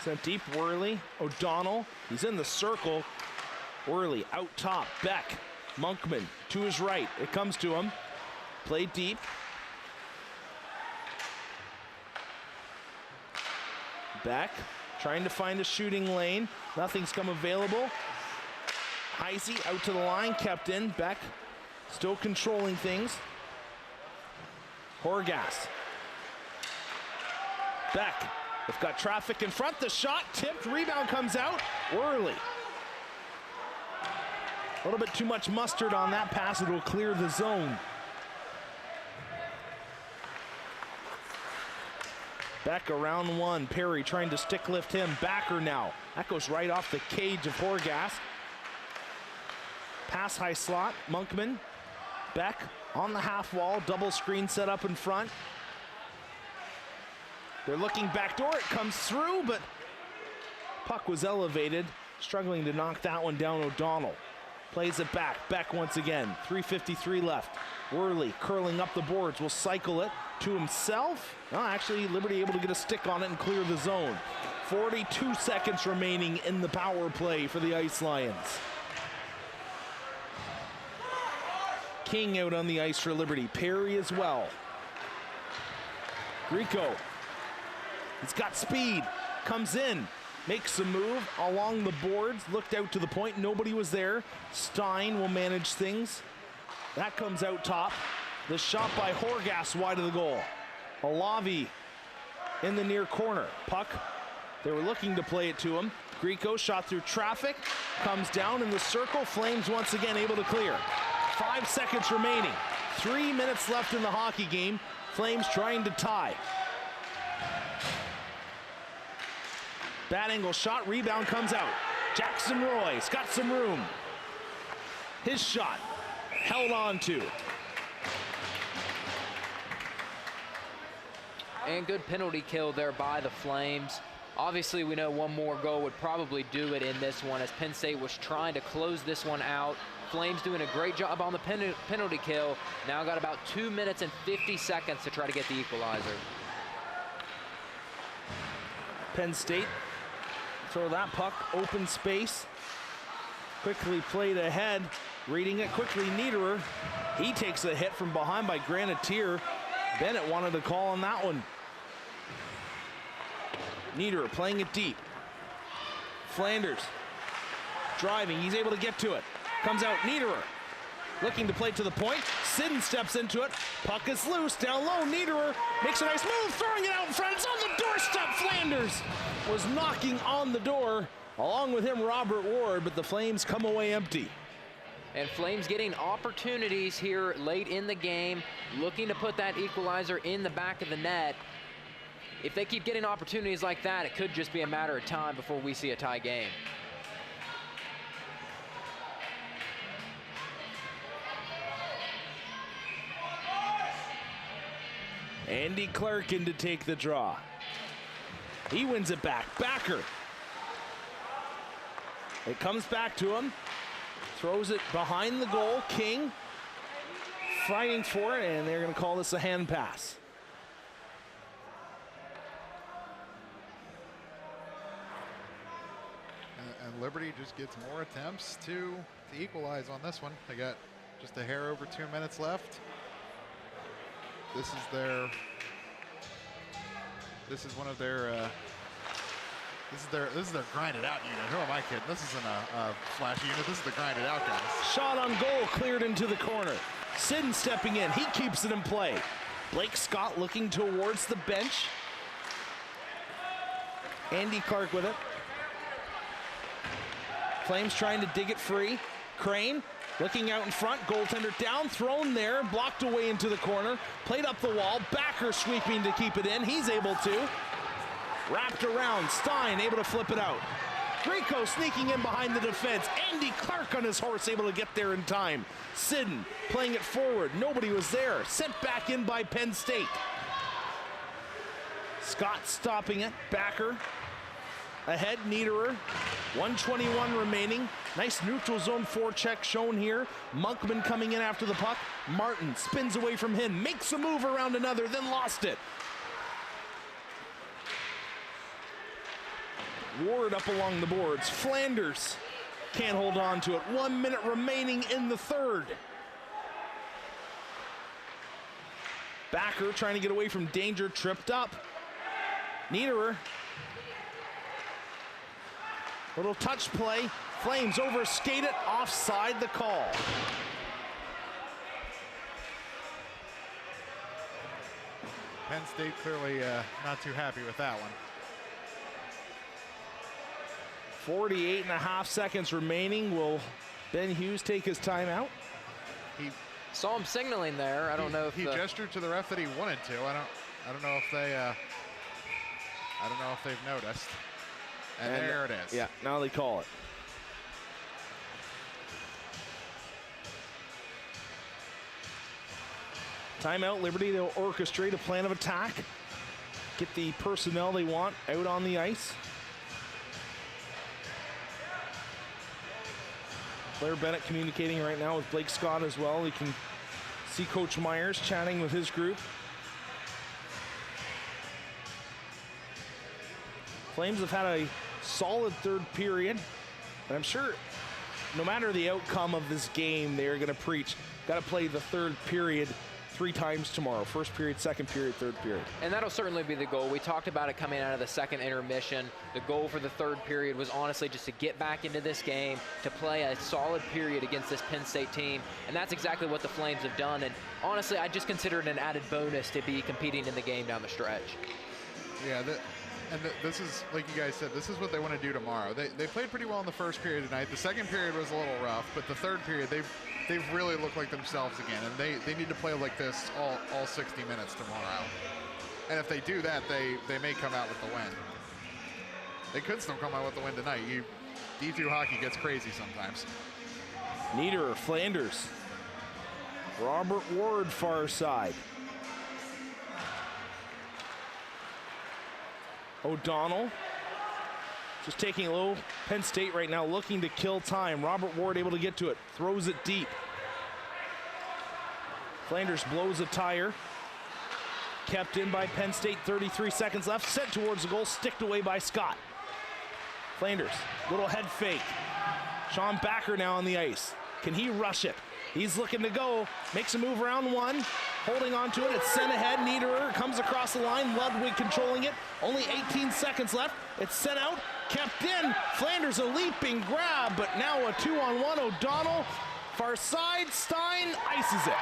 Sent deep, Worley, O'Donnell, he's in the circle. Worley out top, Beck, Monkman to his right, it comes to him. Played deep. Beck trying to find a shooting lane. Nothing's come available. Heisey out to the line, kept in. Beck still controlling things. Horgas. Beck, they've got traffic in front. The shot tipped, rebound comes out. Worley. A little bit too much mustard on that pass. It will clear the zone. Beck around one. Perry trying to stick lift him. Backer now. That goes right off the cage of Horgas. Pass high slot. Monkman. Beck on the half wall. Double screen set up in front. They're looking back door. It comes through, but puck was elevated. Struggling to knock that one down. O'Donnell plays it back. Beck once again. 3:53 left. Worley curling up the boards. Will cycle it to himself. No, actually, Liberty able to get a stick on it and clear the zone. 42 seconds remaining in the power play for the Ice Lions. King out on the ice for Liberty. Perry as well. Grieco. He's got speed. Comes in. Makes a move along the boards. Looked out to the point. Nobody was there. Stein will manage things. That comes out top. The shot by Horgas wide of the goal. Alavi in the near corner. Puck. They were looking to play it to him. Grieco shot through traffic. Comes down in the circle. Flames once again able to clear. 5 seconds remaining. 3 minutes left in the hockey game. Flames trying to tie. Bad angle shot. Rebound comes out. Jackson Roy's got some room. His shot held on to. And good penalty kill there by the Flames. Obviously, we know one more goal would probably do it in this one, as Penn State was trying to close this one out. Flames doing a great job on the penalty kill. Now got about 2 minutes and 50 seconds to try to get the equalizer. Penn State throw that puck, open space. Quickly played ahead, reading it quickly. Niederer, he takes a hit from behind by Granatier. Bennett wanted a call on that one. Niederer playing it deep. Flanders driving, he's able to get to it. Comes out, Niederer looking to play to the point. Sidden steps into it. Puck is loose, down low. Niederer makes a nice move, throwing it out in front. It's on the doorstep. Flanders was knocking on the door. Along with him, Robert Ward, but the Flames come away empty. And Flames getting opportunities here late in the game, looking to put that equalizer in the back of the net. If they keep getting opportunities like that, it could just be a matter of time before we see a tie game. Andy Clark in to take the draw. He wins it back. Backer. It comes back to him. Throws it behind the goal. King fighting for it, and they're going to call this a hand pass. And Liberty just gets more attempts to equalize on this one. They got just a hair over 2 minutes left. This is one of their this is their grinded out unit. Who am I kidding? This isn't a flash unit. This is the grinded out guys. Shot on goal, cleared into the corner. Sidden stepping in. He keeps it in play. Blake Scott looking towards the bench. Andy Clark with it. Flames trying to dig it free. Crane looking out in front. Goaltender down, thrown there, blocked away into the corner. Played up the wall. Backer sweeping to keep it in. He's able to. Wrapped around. Stein able to flip it out. Grieco sneaking in behind the defense. Andy Clark on his horse able to get there in time. Sidden playing it forward. Nobody was there. Sent back in by Penn State. Scott stopping it. Backer ahead. Niederer. 1:21 remaining. Nice neutral zone forecheck shown here. Monkman coming in after the puck. Martin spins away from him. Makes a move around another, then lost it. Ward up along the boards. Flanders can't hold on to it. 1 minute remaining in the third. Backer trying to get away from danger, tripped up. Niederer. Little touch play. Flames overskate it, offside the call. Penn State clearly not too happy with that one. 48.5 seconds remaining. Will Ben Hughes take his timeout? He saw him signaling there. I don't know if he gestured to the ref that he wanted to. I don't know if they I don't know if they've noticed. And there it is. Yeah, now they call it. Timeout. Liberty, they'll orchestrate a plan of attack. Get the personnel they want out on the ice. Blair Bennett communicating right now with Blake Scott as well. You can see Coach Myers chatting with his group. Flames have had a solid third period, and I'm sure no matter the outcome of this game, they're going to preach, got to play the third period 3 times tomorrow. First period, second period, third period. And that'll certainly be the goal. We talked about it coming out of the second intermission. The goal for the third period was honestly just to get back into this game, to play a solid period against this Penn State team. And that's exactly what the Flames have done. And honestly, I just consider it an added bonus to be competing in the game down the stretch. Yeah, this is, like you guys said, this is what they want to do tomorrow. They played pretty well in the first period tonight. The second period was a little rough, but the third period, they've really looked like themselves again, and they need to play like this all 60 minutes tomorrow. And if they do that, they may come out with the win. They could still come out with the win tonight. D2 hockey gets crazy sometimes. Niederer, Flanders. Robert Ward, far side. O'Donnell just taking a low. Penn State right now looking to kill time. Robert Ward able to get to it. Throws it deep. Flanders blows a tire. Kept in by Penn State. 33 seconds left. Sent towards the goal. Sticked away by Scott. Flanders, little head fake. Sean Backer now on the ice. Can he rush it? He's looking to go. Makes a move around one. Holding on to it. It's sent ahead. Niederer comes across the line. Ludwig controlling it. Only 18 seconds left. It's sent out. Kept in. Flanders a leaping grab, but now a 2-on-1. O'Donnell. Far side. Stein ices it.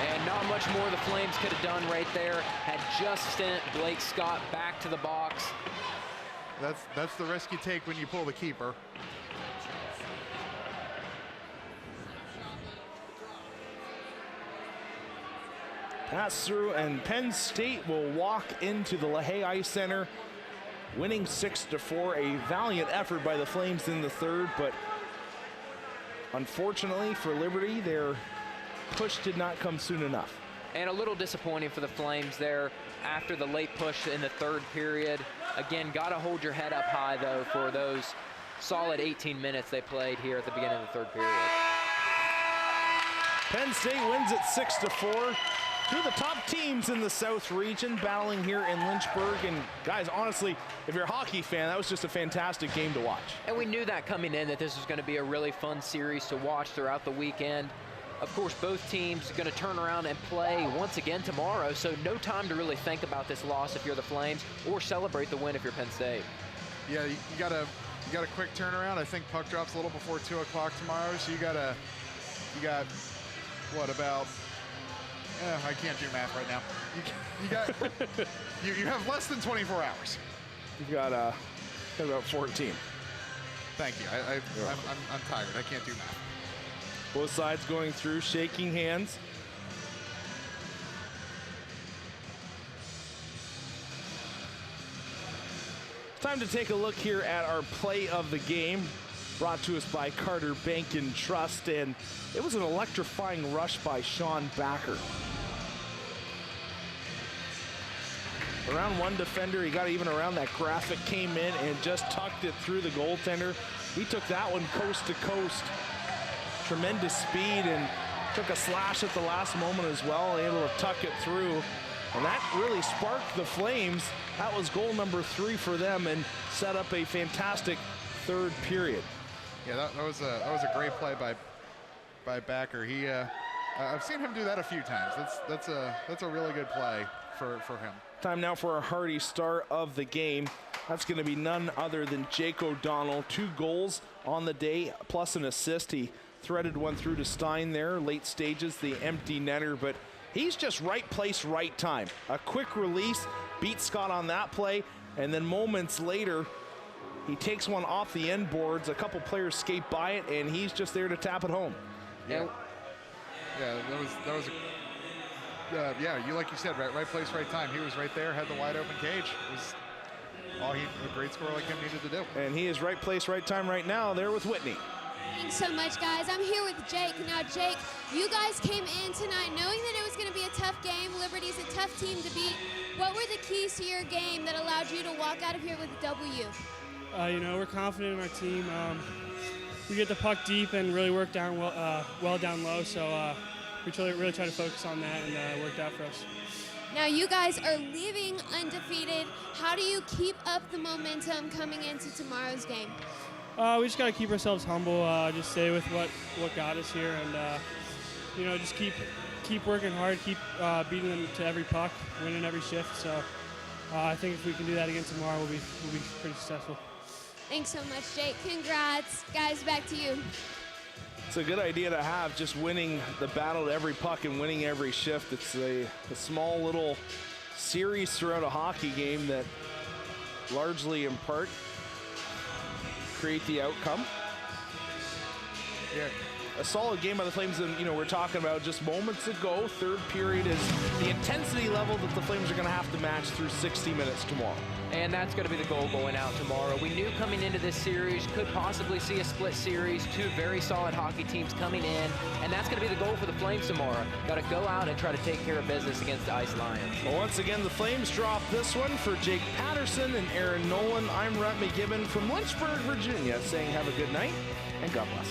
And not much more the Flames could have done right there. Had just sent Blake Scott back to the box. That's the risk you take when you pull the keeper. Pass through, and Penn State will walk into the LaHaye Ice Center, winning 6-4. A valiant effort by the Flames in the third, but unfortunately for Liberty, their push did not come soon enough. And a little disappointing for the Flames there after the late push in the third period. Again, got to hold your head up high, though, for those solid 18 minutes they played here at the beginning of the third period. Penn State wins it 6-4. Two of the top teams in the South region battling here in Lynchburg. And guys, honestly, if you're a hockey fan, that was just a fantastic game to watch. And we knew that coming in, that this was going to be a really fun series to watch throughout the weekend. Of course, both teams are going to turn around and play once again tomorrow, so no time to really think about this loss if you're the Flames, or celebrate the win if you're Penn State. Yeah, you got a quick turnaround. I think puck drops a little before 2 o'clock tomorrow, so you got what, about? I can't do math right now. You have less than 24 hours. You've got about 14. Thank you. I'm tired. I can't do math. Both sides going through, shaking hands. It's time to take a look here at our play of the game, brought to us by Carter Bank and Trust, and it was an electrifying rush by Sean Backer. Around one defender, he got even around that graphic, came in and just tucked it through the goaltender. He took that one coast to coast. Tremendous speed and took a slash at the last moment as well, able to tuck it through. And that really sparked the Flames. That was goal number 3 for them and set up a fantastic third period. Yeah, that was a great play by Backer. He I've seen him do that a few times. That's a really good play for him. Time now for a hearty start of the game. That's going to be none other than Jake O'Donnell. 2 goals on the day, plus an assist. He threaded one through to Stein there, late stages, the empty netter, but he's just right place, right time. A quick release, beat Scott on that play, and then moments later, he takes one off the end boards. A couple players skate by it, and he's just there to tap it home. Yeah, that was yeah, like you said, right place, right time. He was right there, had the wide open cage. It was all a great scorer like him needed to do. And he is right place, right time right now there with Whitney. Thanks so much, guys. I'm here with Jake. Now, Jake, you guys came in tonight knowing that it was going to be a tough game. Liberty's a tough team to beat. What were the keys to your game that allowed you to walk out of here with a W? You know, we're confident in our team. We get the puck deep and really work down well down low, so we really try to focus on that, and it worked out for us. Now, you guys are leaving undefeated. How do you keep up the momentum coming into tomorrow's game? We just got to keep ourselves humble, just stay with what got us here, and you know, just keep working hard, keep beating them to every puck, winning every shift. So I think if we can do that again tomorrow, we'll be pretty successful. Thanks so much, Jake. Congrats. Guys, back to you. It's a good idea to have, just winning the battle to every puck and winning every shift. It's a small little series throughout a hockey game that largely in part create the outcome. Yeah. A solid game by the Flames, and you know, we're talking about just moments ago. Third period is the intensity level that the Flames are going to have to match through 60 minutes tomorrow. And that's going to be the goal going out tomorrow. We knew coming into this series, could possibly see a split series, 2 very solid hockey teams coming in, and that's going to be the goal for the Flames tomorrow. Got to go out and try to take care of business against the Ice Lions. Well, once again, the Flames drop this one. For Jake Patterson and Aaron Nolan, I'm Rhett McGibbon from Lynchburg, Virginia, saying have a good night and God bless.